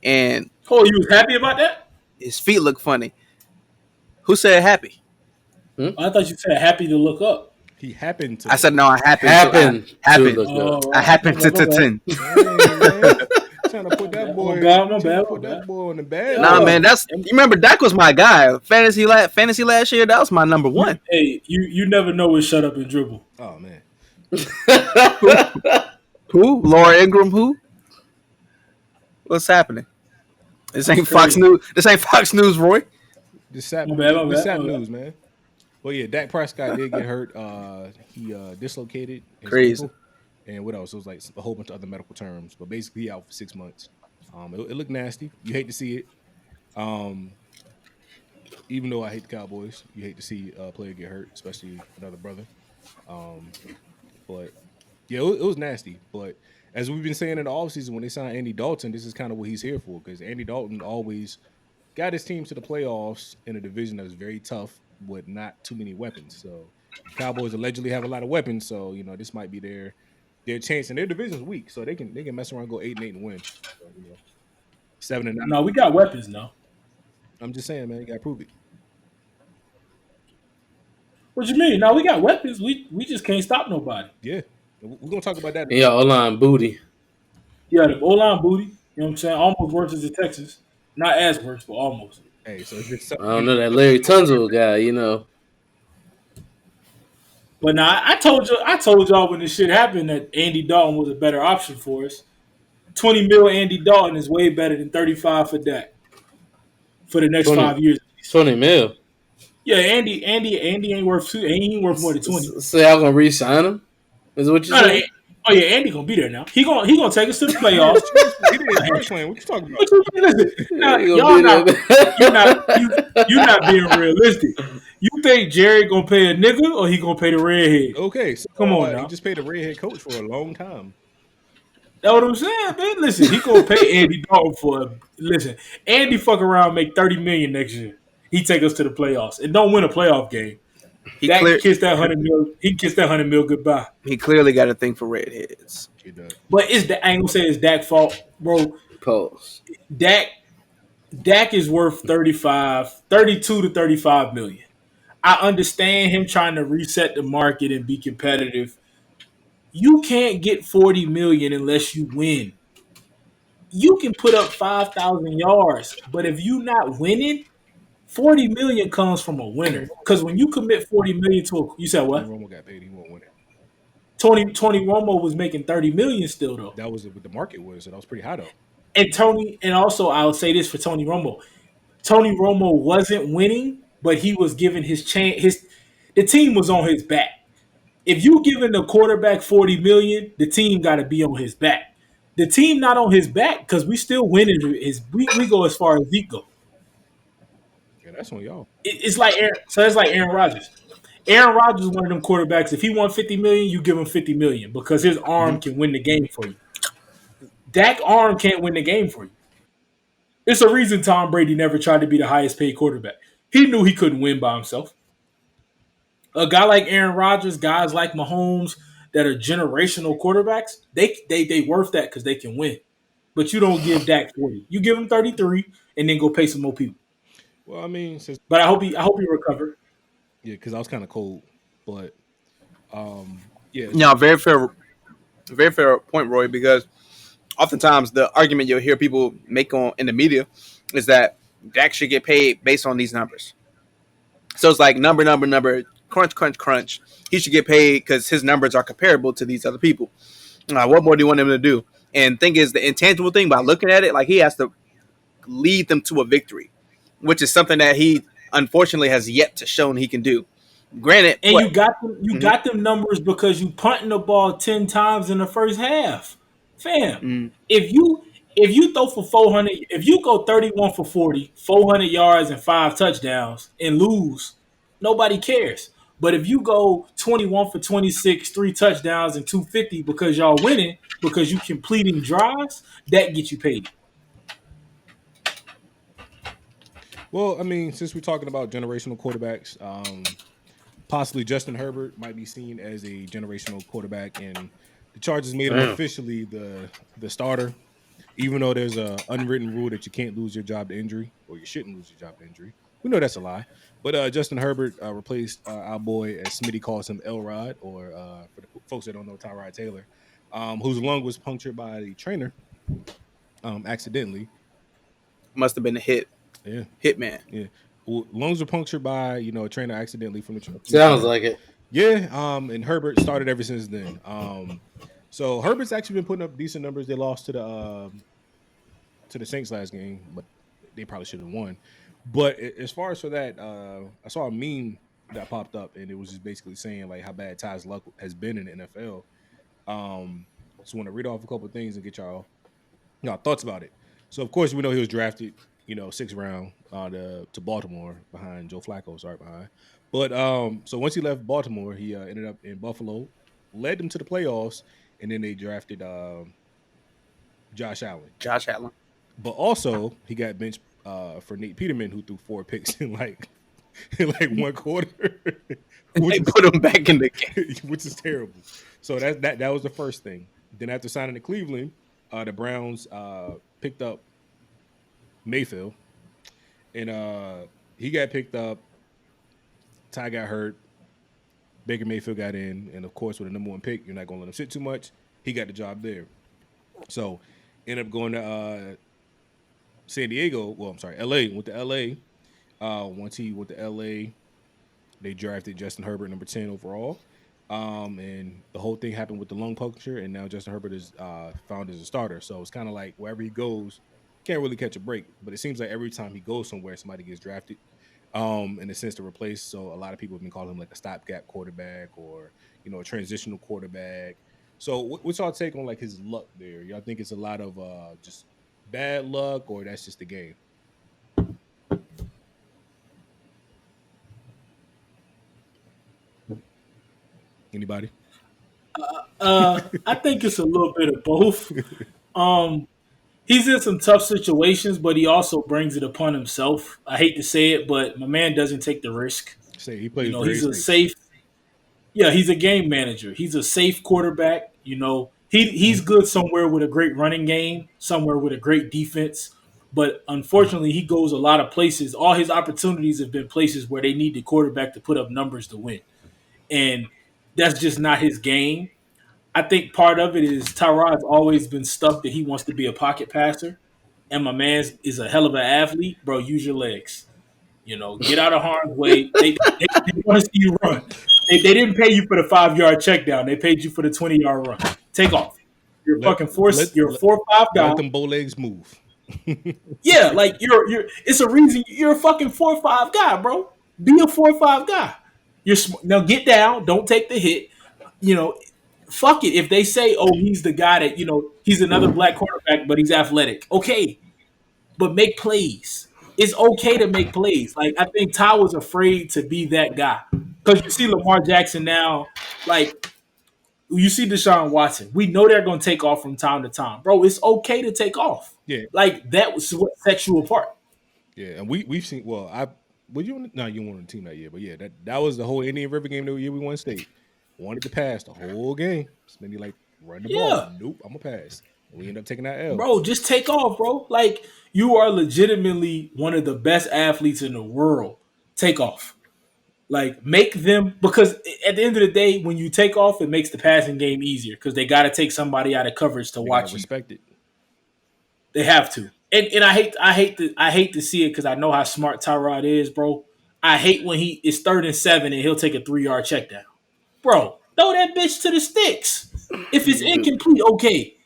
and you was happy about that? His feet look funny. Who said happy? I thought you said happy to look up. He happened to. I said no. I happened. I happened to. Trying to put that boy. Put that boy on the bed. Nah, man. You remember Dak was my guy. Fantasy last year. That was my number one. Hey, you never know when shut up and dribble. Oh man. Who? Laura Ingram? Who? What's happening? This ain't Fox News. This ain't Fox News, Roy. This sad news, man. Well, yeah, Dak Prescott did get hurt. He dislocated his ankle. And what else? It was like a whole bunch of other medical terms. But basically, he out for 6 months. It looked nasty. You hate to see it. Even though I hate the Cowboys, you hate to see a player get hurt, especially another brother. But, yeah, it was nasty. But as we've been saying in the offseason, when they signed Andy Dalton, this is kind of what he's here for. Because Andy Dalton always got his team to the playoffs in a division that was very tough with not too many weapons. So Cowboys allegedly have a lot of weapons. So, this might be their chance, and their division's weak, so they can mess around, go 8-8 and win. So, 7-9. No, we got weapons now. I'm just saying, man, you gotta prove it. What you mean? No, we got weapons. We just can't stop nobody. Yeah, we're gonna talk about that. Yeah, O-line booty. Yeah, the O-line booty. You know what I'm saying? Almost worse as the Texans. Not as worse, but almost. Hey, so I don't know that Larry Tunsil guy. But now I told y'all when this shit happened that Andy Dalton was a better option for us. 20 mil Andy Dalton is way better than 35 for Dak for the next 20, 5 years. 20 mil. Yeah, Andy ain't worth two. He ain't worth more than 20. So y'all gonna re-sign him? Is what you No, no, saying? oh yeah, Andy gonna be there now. He gonna take us to the He did playoffs. his transfer. He did his transplant. What you talking about? What you mean? Listen, now He gonna y'all be not you not there. you not being realistic. You think Jerry gonna pay a nigga or he gonna pay the redhead? Okay, so Come on he now. just paid a redhead coach for a long time. That's what I'm saying, man. Listen, he gonna pay Andy Dalton listen. Andy fuck around, make 30 million next year. He take us to the playoffs and don't win a playoff game. He That clear kiss that 100 mil. He kissed that 100 mil goodbye. he clearly got a thing for redheads. He does. But I ain't gonna say it's Dak's fault, bro. Pause. Dak Dak is worth 32 to 35 million. I understand him trying to reset the market and be competitive. You can't get 40 million unless you win. You can put up 5,000 yards, but if you not winning, 40 million comes from a Tony winner. Romo Because got when paid. you commit 40 million to you said Tony what? Romo got paid. He won't win it. Tony Romo was making 30 million still though. That was what the market was. So that was pretty high though. And also I'll say this for Tony Romo. Tony Romo wasn't winning, but he was giving his chance. The team was on his back. If you giving the quarterback 40 million, the team got to be on his back. The team not on his back because we still winning. We go as far as Zeke go. Yeah, that's on y'all. It's like Aaron Rodgers. Aaron Rodgers is one of them quarterbacks. If he won 50 million, you give him 50 million because his Mm-hmm. arm can win the game for you. Dak arm can't win the game for you. It's a reason Tom Brady never tried to be the highest paid quarterback. He knew he couldn't win by himself. A guy like Aaron Rodgers, guys like Mahomes that are generational quarterbacks, they worth that because they can win. But you don't give Dak 40. You give him 33 and then go pay some more people. Well, I mean, since But I hope he recover. yeah, because I was kind of cold, but yeah. No, very fair point, Roy. Because oftentimes the argument you'll hear people make on in the media is that Dak should get paid based on these numbers. So it's like number, crunch, crunch, crunch. He should get paid because his numbers are comparable to these other people. What more do you want him to do? And thing is, the intangible thing by looking at it, like he has to lead them to a victory, which is something that he unfortunately has yet to show he can do. Granted, And what? you Mm-hmm, got them numbers because you punting the ball 10 times in the first half. Fam, mm-hmm. if you throw for 400, if you go 31 for 40, 400 yards and 5 touchdowns and lose, nobody cares. But if you go 21 for 26, 3 touchdowns and 250 because y'all winning, because you completing drives, that gets you paid. Well, I mean, since we're talking about generational quarterbacks, possibly Justin Herbert might be seen as a generational quarterback, and the Chargers made him Damn. officially the starter. Even though there's a unwritten rule that you can't lose your job to injury, or you shouldn't lose your job to injury. We know that's a lie. But Justin Herbert replaced our boy, as Smitty calls him, Elrod, or for the folks that don't know, Tyrod Taylor, whose lung was punctured by the trainer accidentally. Must have been a Yeah, hitman. yeah. Well, lungs were punctured by a trainer accidentally from the Sounds trainer. like it. Yeah, and Herbert started ever since then. So Herbert's actually been putting up decent numbers. They lost to the Saints last game, but they probably should have won. But as far as for that, I saw a meme that popped up, and it was just basically saying like how bad Ty's luck has been in the NFL. Just want to read off a couple of things and get y'all thoughts about it. So of course we know he was drafted, sixth round to Baltimore behind Joe Flacco. Sorry, behind. But so once he left Baltimore, he ended up in Buffalo, led them to the playoffs, and then they drafted Josh Allen. Josh Allen. But also he got benched for Nate Peterman, who threw 4 picks in like one quarter, They put him back in the game. which is terrible. So that was the first thing. Then after signing to Cleveland, the Browns picked up Mayfield, and he got picked up. Ty got hurt. Baker Mayfield got in, and of course, with the number 1 pick, you're not going to let him sit too much. He got the job there. So, ended up going to San Diego. Well, I'm sorry, LA. Went to LA. Once he went to LA, they drafted Justin Herbert, number 10 overall. And the whole thing happened with the lung puncture, and now Justin Herbert is found as a starter. So it's kind of like wherever he goes, can't really catch a break. But it seems like every time he goes somewhere, somebody gets drafted, in a sense to replace. So a lot of people have been calling him like a stopgap quarterback or a transitional quarterback. So what's y'all take on like his luck there? Y'all think it's a lot of just bad luck, or that's just the game? Anybody? I think it's a little bit of both. Um, he's in some tough situations, but he also brings it upon himself. I hate to say it, but my man doesn't take the risk. Say he You plays know, very he's a safe. safe. Yeah, he's a game manager. He's a safe quarterback. You know, he's good somewhere with a great running game, somewhere with a great defense. But unfortunately, he goes a lot of places. All his opportunities have been places where they need the quarterback to put up numbers to win, and that's just not his game. I think part of it is Tyrod's always been stuck that he wants to be a pocket passer, and my man is a hell of an athlete, bro. Use your legs. You know, get out of harm's way. They want to see you run. They didn't pay you for the 5 yard check down. They paid you for the 20 yard run. Take off. You're a Let fucking force. let You're a let, 4 or 5 guy. let them bow legs move. Yeah, like you're. It's a reason you're a fucking 4 or 5 guy, bro. Be a 4 or 5 guy. Now get down. Don't take the hit. You know, fuck it. If they say, oh, he's the guy that he's another black quarterback, but he's athletic. Okay, but make plays. It's okay to make plays. Like I think Ty was afraid to be that guy because you see Lamar Jackson now. Like you see Deshaun Watson. We know they're going to take off from time to time, bro. It's okay to take off. Yeah, Like that was what sets you apart. yeah, and we've seen. Well, I would you no, you weren't on the team that year, but yeah, that was the whole Indian River game that year we won state. Wanted to pass the whole game. Smitty like run the ball. Yeah, Nope, I'm gonna pass. And we end up taking that L. bro. Just take off, bro. Like you are legitimately one of the best athletes in the world. Take off. Like make them because at the end of the day, when you take off, it makes the passing game easier because they got to take somebody out of coverage to They gotta watch you. respect it. They have to, and I hate to see it because I know how smart Tyrod is, bro. I hate when he is 3rd and 7 and he'll take a 3 yard check down, bro. Throw that bitch to the sticks. If it's incomplete, okay,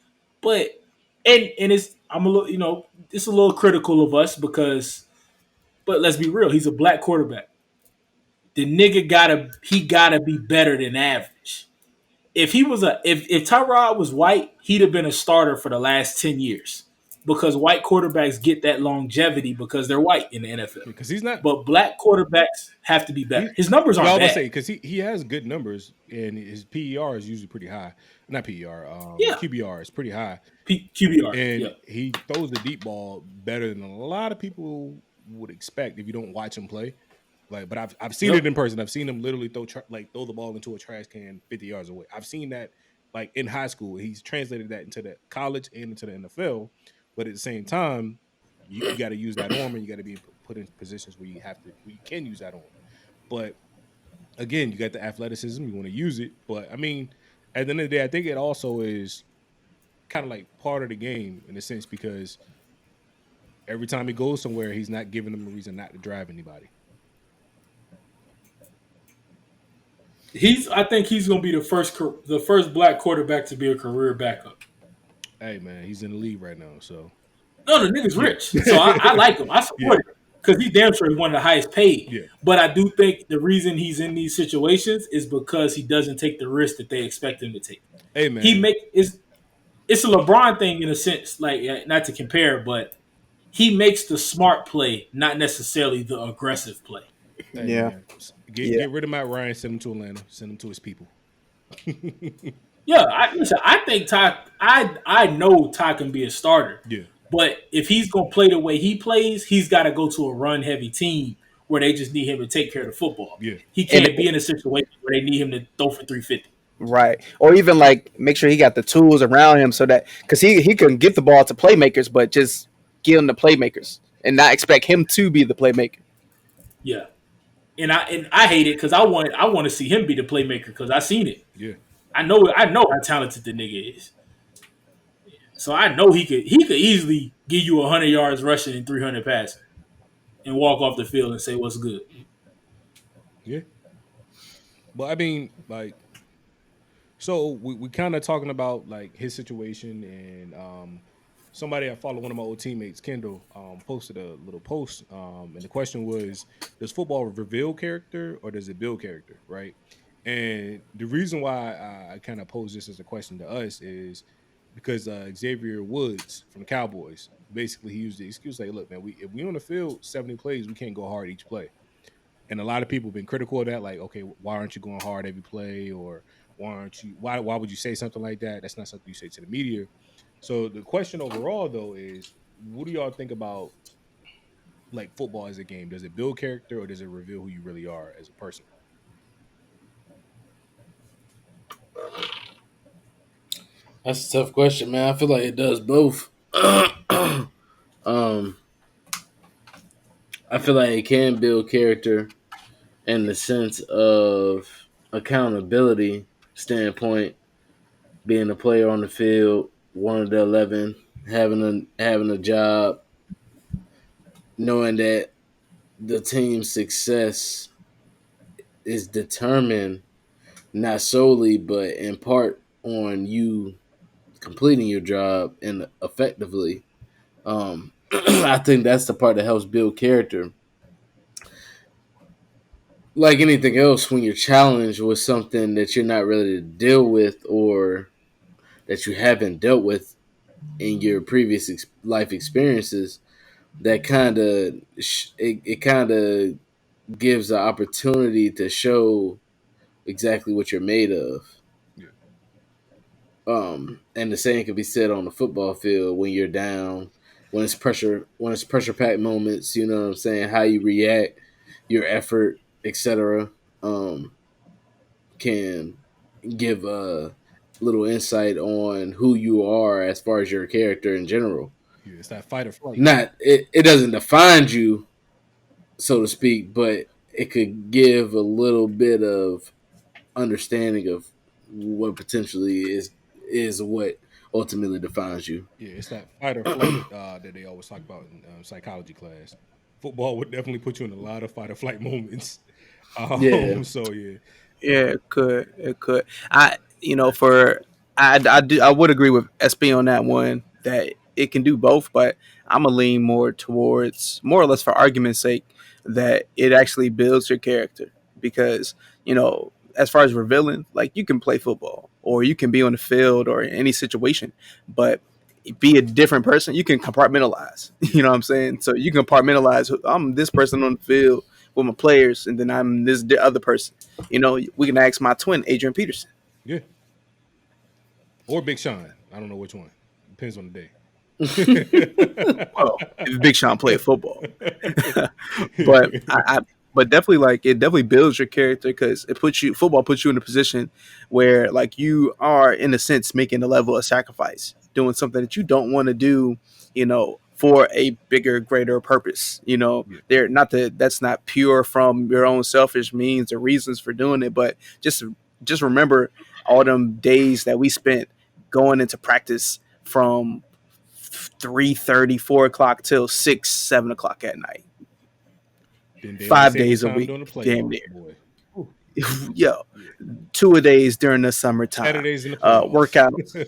but and it's I'm a little it's a little critical of us because, but let's be real, he's a black quarterback. The nigga gotta be better than average. If Tyrod was white, he'd have been a starter for the last 10 years because white quarterbacks get that longevity because they're white in the NFL. Because he's not. But black quarterbacks have to be better. He, His numbers no, I aren't was gonna bad. say because he has good numbers and his PER is usually pretty high. Not PER, Yeah, QBR is pretty high, QBR. and Yeah, he throws the deep ball better than a lot of people would expect if you don't watch him play. Like, but I've seen yep. it in person. I've seen him literally throw the ball into a trash can 50 yards away. I've seen that like in high school. He's translated that into the college and into the NFL. But at the same time, you got to use that arm and you got to be put in positions where you can use that arm. But again, you got the athleticism. You want to use it. But I mean, at the end of the day, I think it also is kind of like part of the game in a sense because every time he goes somewhere, he's not giving them a reason not to drive anybody. I think he's gonna be the first black quarterback to be a career backup. Hey man, he's in the league right now, so No, the nigga's yeah, rich, so I like him. I yeah, support him because he's damn sure he's one of the highest paid. yeah. But I do think the reason he's in these situations is because he doesn't take the risk that they expect him to take. Hey He man, make it's a LeBron thing in a sense, like not to compare, but he makes the smart play, not necessarily the aggressive play. hey Yeah. man, Yeah. get rid of Matt Ryan, send him to Atlanta, send him to his people. Yeah, listen. I think Ty. I know Ty can be a starter, Yeah, but if he's gonna play the way he plays, he's got to go to a run heavy team where they just need him to take care of the football. yeah, He And can't be in a situation where they need him to throw for 350. right, or even like make sure he got the tools around him so that because he can get the ball to playmakers, but just give him the playmakers and not expect him to be the playmaker. Yeah, and I hate it because I want to see him be the playmaker because I seen it. yeah, I know how talented the nigga is. So I know he could easily give you 100 yards rushing and 300 passing and walk off the field and say what's good. yeah. But I mean, like So we kind of talking about like his situation, and somebody I follow, one of my old teammates, Kendall, posted a little post, and the question was, does football reveal character or does it build character, right? And the reason why I kind of pose this as a question to us is because Xavier Woods from the Cowboys, basically he used the excuse like, look, man, if we on the field 70 plays, we can't go hard each play. And a lot of people have been critical of that, like, okay, why aren't you going hard every play, or why would you say something like that? That's not something you say to the media. So the question overall though is, what do y'all think about like football as a game? Does it build character or does it reveal who you really are as a person? That's a tough question, man. I feel like it does both. um, I feel like it can build character in the sense of accountability standpoint, being a player on the field, one of the 11, having a job, knowing that the team's success is determined not solely but in part on you completing your job and effectively. I think that's the part that helps build character. Like anything else, when you're challenged with something that you're not ready to deal with or that you haven't dealt with in your previous life experiences, that kind of it kind of gives the opportunity to show exactly what you're made of. Yeah, And the same can be said on the football field when you're down, when it's pressure packed moments. You know what I'm saying? How you react, your effort, etc. Um, can give a little insight on who you are as far as your character in general. yeah, it's that fight or flight. Not it doesn't define you, so to speak, but it could give a little bit of understanding of what potentially is what ultimately defines you. Yeah, it's that fight or flight that they always talk about in psychology class. Football would definitely put you in a lot of fight or flight moments. Yeah. So yeah, Yeah, it could. It could. For I would agree with SB on that one that it can do both, but I'm gonna lean more towards more or less for argument's sake that it actually builds your character because as far as revealing, like you can play football or you can be on the field or in any situation, but be a different person. You can compartmentalize. yeah, You know what I'm saying? So you can compartmentalize. I'm this person on the field with my players, and then I'm this other person. We can ask my twin, Adrian Peterson. yeah. Or Big Sean. I don't know which one. Depends on the Well, if Big Sean played football, but day. but definitely like it definitely builds your character because football puts you in a position where like you are in a sense making a level of sacrifice, doing something that you don't want to do, for a bigger, greater purpose. Yeah, They're not that's not pure from your own selfish means or reasons for doing it, but just remember all them days that we spent going into practice from 3:30, 4 o'clock till 6, 7 o'clock at night, then they only 5 days a time week, during the damn playoffs, near. boy. Whew. Yo, Yeah. 2 a days during the summertime, Saturdays in the playoffs. workouts,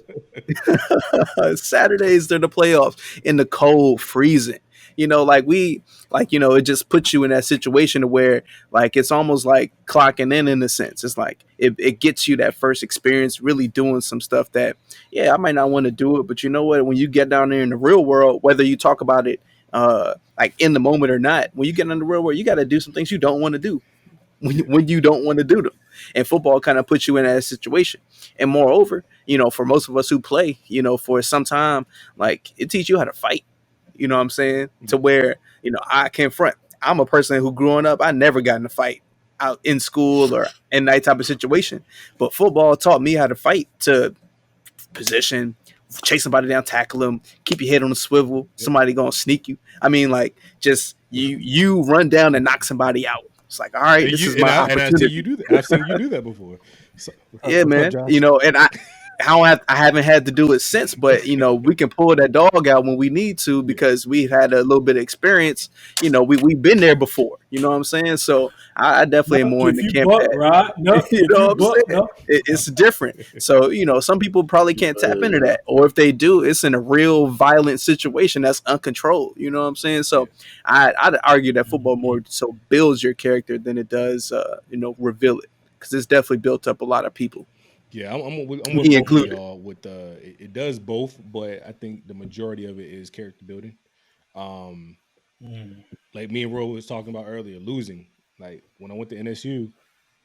Saturdays during the playoffs in the cold, freezing. It just puts you in that situation where like it's almost like clocking in a sense. It's like it gets you that first experience, really doing some stuff that, yeah, I might not want to do it, but you know what? When you get down there in the real world, whether you talk about it like in the moment or not, when you get in the real world, you got to do some things you don't want to do Yeah, when you don't want to do them. And football kind of puts you in that situation. And moreover, for most of us who play, for some time, like it teaches you how to fight. You know what I'm saying? To yeah, where, I can front. I'm a person who growing up, I never got in a fight out in school or in that type of situation. But football taught me how to fight to position, chase somebody down, tackle them, keep your head on a swivel. yep. Somebody gonna sneak you. I mean, like just you run down and knock somebody out. It's like, all right, And this you is my and I see you opportunity. do that. I've seen you do that before. So, Yeah, what's up, man. Josh? I haven't had to do it since, but we can pull that dog out when we need to because we've had a little bit of experience. We've been there before. You know what I'm saying? So I definitely am No, more in if the you camp buck, that right? No, you if know you what I'm buck, saying? no. It's different. So some people probably can't tap into that, or if they do, it's in a real violent situation that's uncontrolled. You know what I'm saying? Yeah. So I'd argue that football more so builds your character than it does reveal it, because it's definitely built up a lot of people, Yeah, I'm with me both of included. y'all. With it does both, but I think the majority of it is character building. Um, Mm. like me and Ro was talking about earlier, losing. Like when I went to NSU,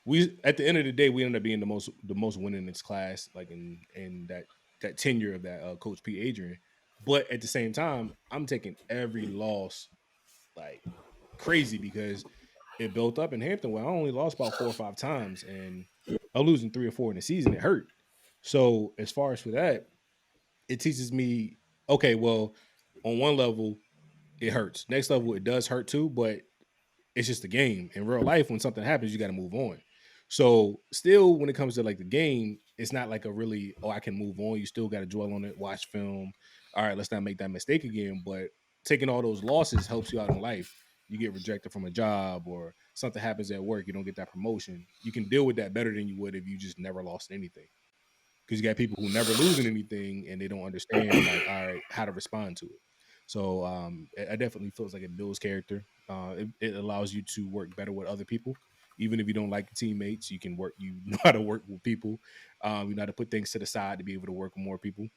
we at the end of the day we ended up being the most winningest class, like in that tenure of that Coach P. Adrian. But at the same time, I'm taking every loss like crazy because it built up in Hampton where I only lost about 4 or 5 times, and I was losing 3 or 4 in the season. It hurt. So as far as for that, it teaches me, okay, well, on one level, it hurts. Next level, it does hurt too, but it's just a game. In real life, when something happens, you got to move on. So still, when it comes to like the game, it's not like a really, oh, I can move on. You still got to dwell on it, watch film. All right, let's not make that mistake again. But taking all those losses helps you out in life. You get rejected from a job or something happens at work, you don't get that promotion. You can deal with that better than you would if you just never lost anything. Because you got people who never losing anything and they don't understand like, all right, how to respond to it. So it definitely feels like it builds character. It allows you to work better with other people, even if you don't like your teammates. You can work. You know how to work with people. You know how to put things to the side to be able to work with more people.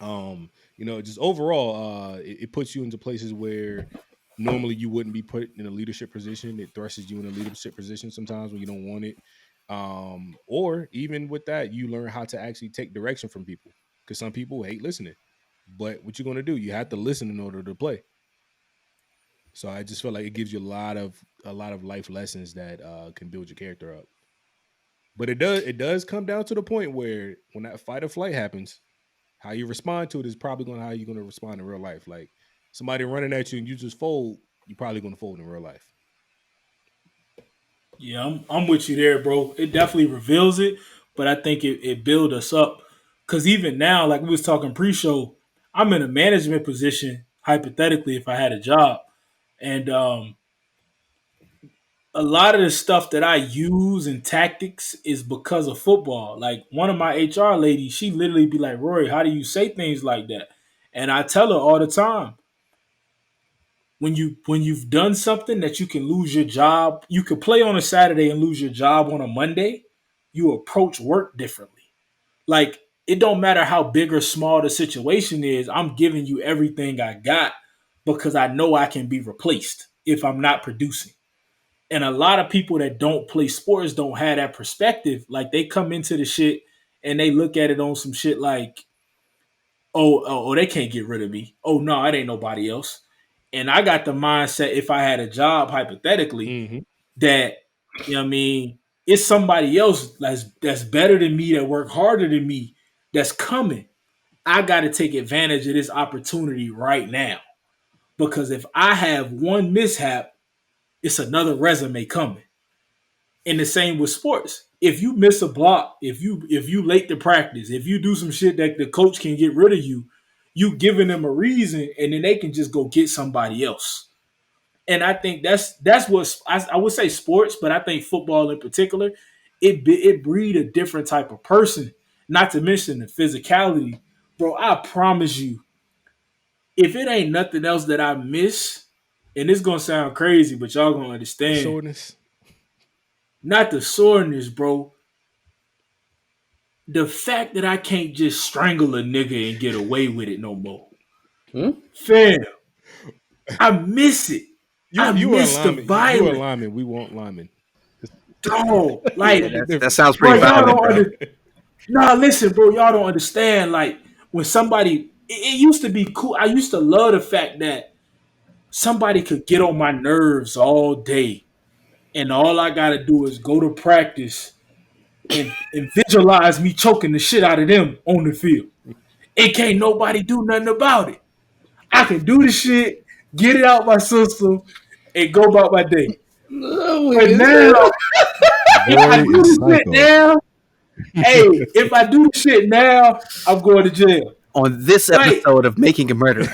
Just overall, it puts you into places where normally you wouldn't be put in a leadership position. It thrusts you in a leadership position sometimes when you don't want it. Or even with that, you learn how to actually take direction from people because some people hate listening. But what you're gonna do, you have to listen in order to play. So I just feel like it gives you a lot of life lessons that can build your character up. But it does come down to the point where when that fight or flight happens, how you respond to it is probably going to how you're going to respond in real life. Like somebody running at you and you just fold, you're probably going to fold in real life. Yeah, I'm with you there, bro. It definitely reveals it, but I think it builds us up. Cause even now, like we was talking pre-show, I'm in a management position, hypothetically, if I had a job. And a lot of the stuff that I use and tactics is because of football. Like one of my HR ladies, she literally be like, Rory, how do you say things like that? And I tell her all the time, when you've done something that you can lose your job, you could play on a Saturday and lose your job on a Monday, you approach work differently. Like it don't matter how big or small the situation is, I'm giving you everything I got because I know I can be replaced if I'm not producing. And a lot of people that don't play sports don't have that perspective. Like they come into the shit and they look at it on some shit like, oh, they can't get rid of me. Oh no, it ain't nobody else. And I got the mindset if I had a job hypothetically Mm-hmm. that what I mean, it's somebody else that's better than me, that work harder than me, that's coming. I got to take advantage of this opportunity right now because if I have one mishap, it's another resume coming. And the same with sports. If you miss a block, if you late to practice, if you do some shit that the coach can get rid of you, you giving them a reason, and then they can just go get somebody else. And I think that's what I would say sports, but I think football in particular, it breed a different type of person. Not to mention the physicality, bro. I promise you, if it ain't nothing else that I miss, and it's gonna sound crazy, but y'all gonna The understand. soreness. Not the soreness, bro. The fact that I can't just strangle a nigga and get away with it no more. Hmm? Fam, I miss it. I You are a miss the lineman. You are a violence. lineman. We want linemen. Dog, Yeah, like, Something that different. sounds bro, pretty y'all violent, don't bro. Nah, listen, bro, y'all don't understand. Like, when somebody, it used to be cool. I used to love the fact that somebody could get on my nerves all day, and all I gotta do is go to practice and visualize me choking the shit out of them on the field. It can't nobody do nothing about it. I can do the shit, get it out my system, and go about my day. No, But we now, said if I Rory do is the shit psycho. now, Hey, if I do shit now, I'm going to jail. On this Like, episode of Making a Murder.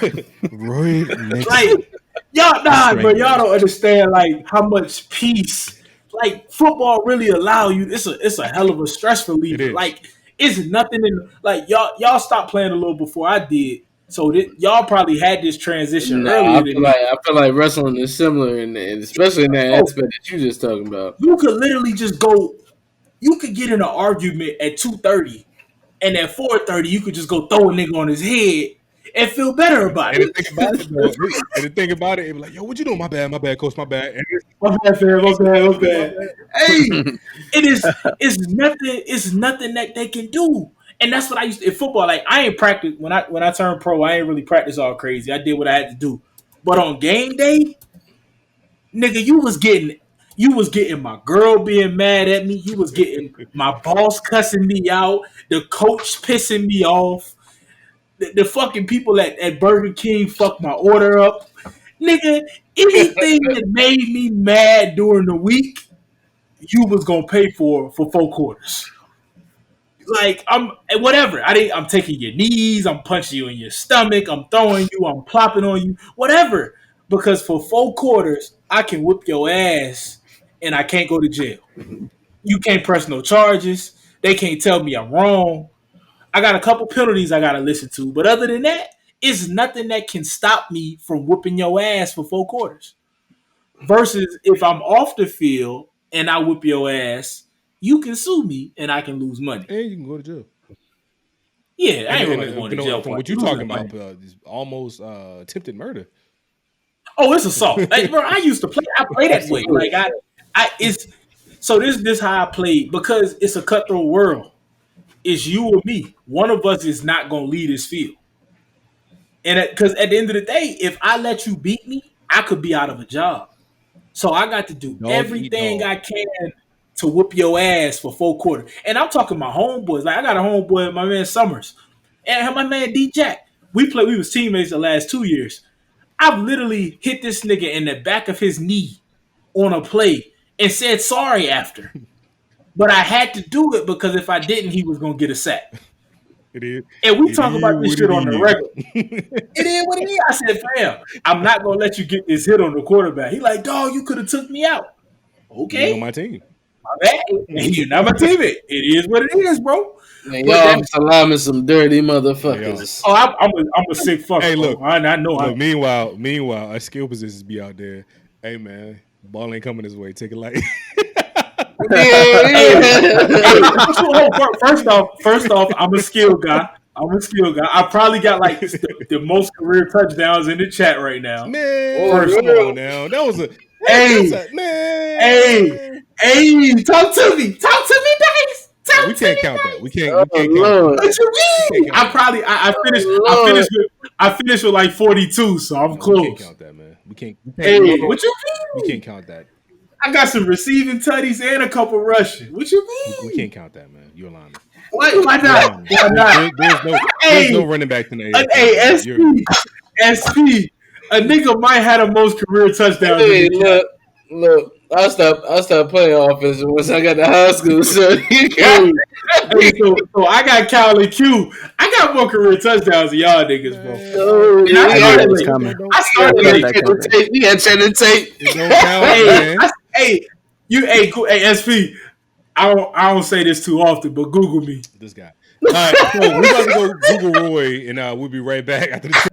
Roy Nixon. like y'all, bro, y'all don't understand like how much peace like football really allow you. It's a hell of a stress reliever. Like, it's nothing in like y'all stopped playing a little before I did. So y'all probably had this transition earlier than me. I feel like wrestling is similar, and especially in that aspect that you just talking about. You could literally just go. You could get in an argument at 2:30, and at 4:30 you could just go throw a nigga on his head and feel better about And it. the thing about it, it be like, yo, what you doing? My bad, coach, my bad. My bad, fam. My bad. Hey, it's nothing that they can do. And that's what I used to in football. Like, I ain't practice when I turned pro, I ain't really practice all crazy. I did what I had to do. But on game day, nigga, you was getting my girl being mad at me. You was getting my boss cussing me out, the coach pissing me off, the fucking people at Burger King fucked my order up. Nigga, anything that made me mad during the week, you was gonna pay for 4 quarters. Like, I'm whatever. I'm taking your knees, I'm punching you in your stomach, I'm throwing you, I'm plopping on you, whatever. Because for 4 quarters, I can whip your ass and I can't go to jail. You can't press no charges. They can't tell me I'm wrong. I got a couple penalties I gotta listen to, but other than that, it's nothing that can stop me from whooping your ass for 4 quarters. Versus if I'm off the field and I whip your ass, you can sue me and I can lose money. And you can go to jail. Yeah, I ain't really going to jail. From what you're talking about, is almost attempted murder. Oh, it's assault. Like, bro, I used to play. I play that way. Like, so this how I played because it's a cutthroat world. It's you or me. One of us is not gonna lead this field. And because at the end of the day, if I let you beat me, I could be out of a job. So I got to do everything I can to whoop your ass for 4 quarters. And I'm talking my homeboys. Like, I got a homeboy, my man Summers, and my man D Jack. We was teammates the last 2 years. I've literally hit this nigga in the back of his knee on a play and said sorry after. But I had to do it because if I didn't, he was gonna get a sack. It is. And we talk about this shit on the regular. It is what it is. I said, fam, I'm not gonna let you get this hit on the quarterback. He like, dog, you could have took me out. Okay. You're on my team. My bad. You're not my teammate. It is what it is, bro. Man, y'all salamin' some dirty motherfuckers. Oh, I'm a sick fuck. Hey, look, I know. Look, meanwhile, our skill positions be out there. Hey, man, ball ain't coming this way. Take it light. First off, I'm a skill guy. I probably got like the most career touchdowns in the chat right now. Man, come on now. That was a man. Hey, talk to me, Dice. We can't count that. We can't count that. What you mean? I finished with like 42, so I'm close. We can't count that, man. We can't. Hey, what you mean? We can't count that. I got some receiving tutties and a couple rushing. What you mean? We can't count that, man. You're lying. Why not? Why not? There's no running back tonight. Hey, SP. A nigga might have the most career touchdowns. Hey, look. I stopped playing offense once I got to high school. So so I got Cal and Q. I got more career touchdowns than y'all niggas, bro. I started late. We had check the tape. Hey, SP. I don't say this too often, but Google me. This guy. All right, so we're about to go Google Roy, and we'll be right back after the.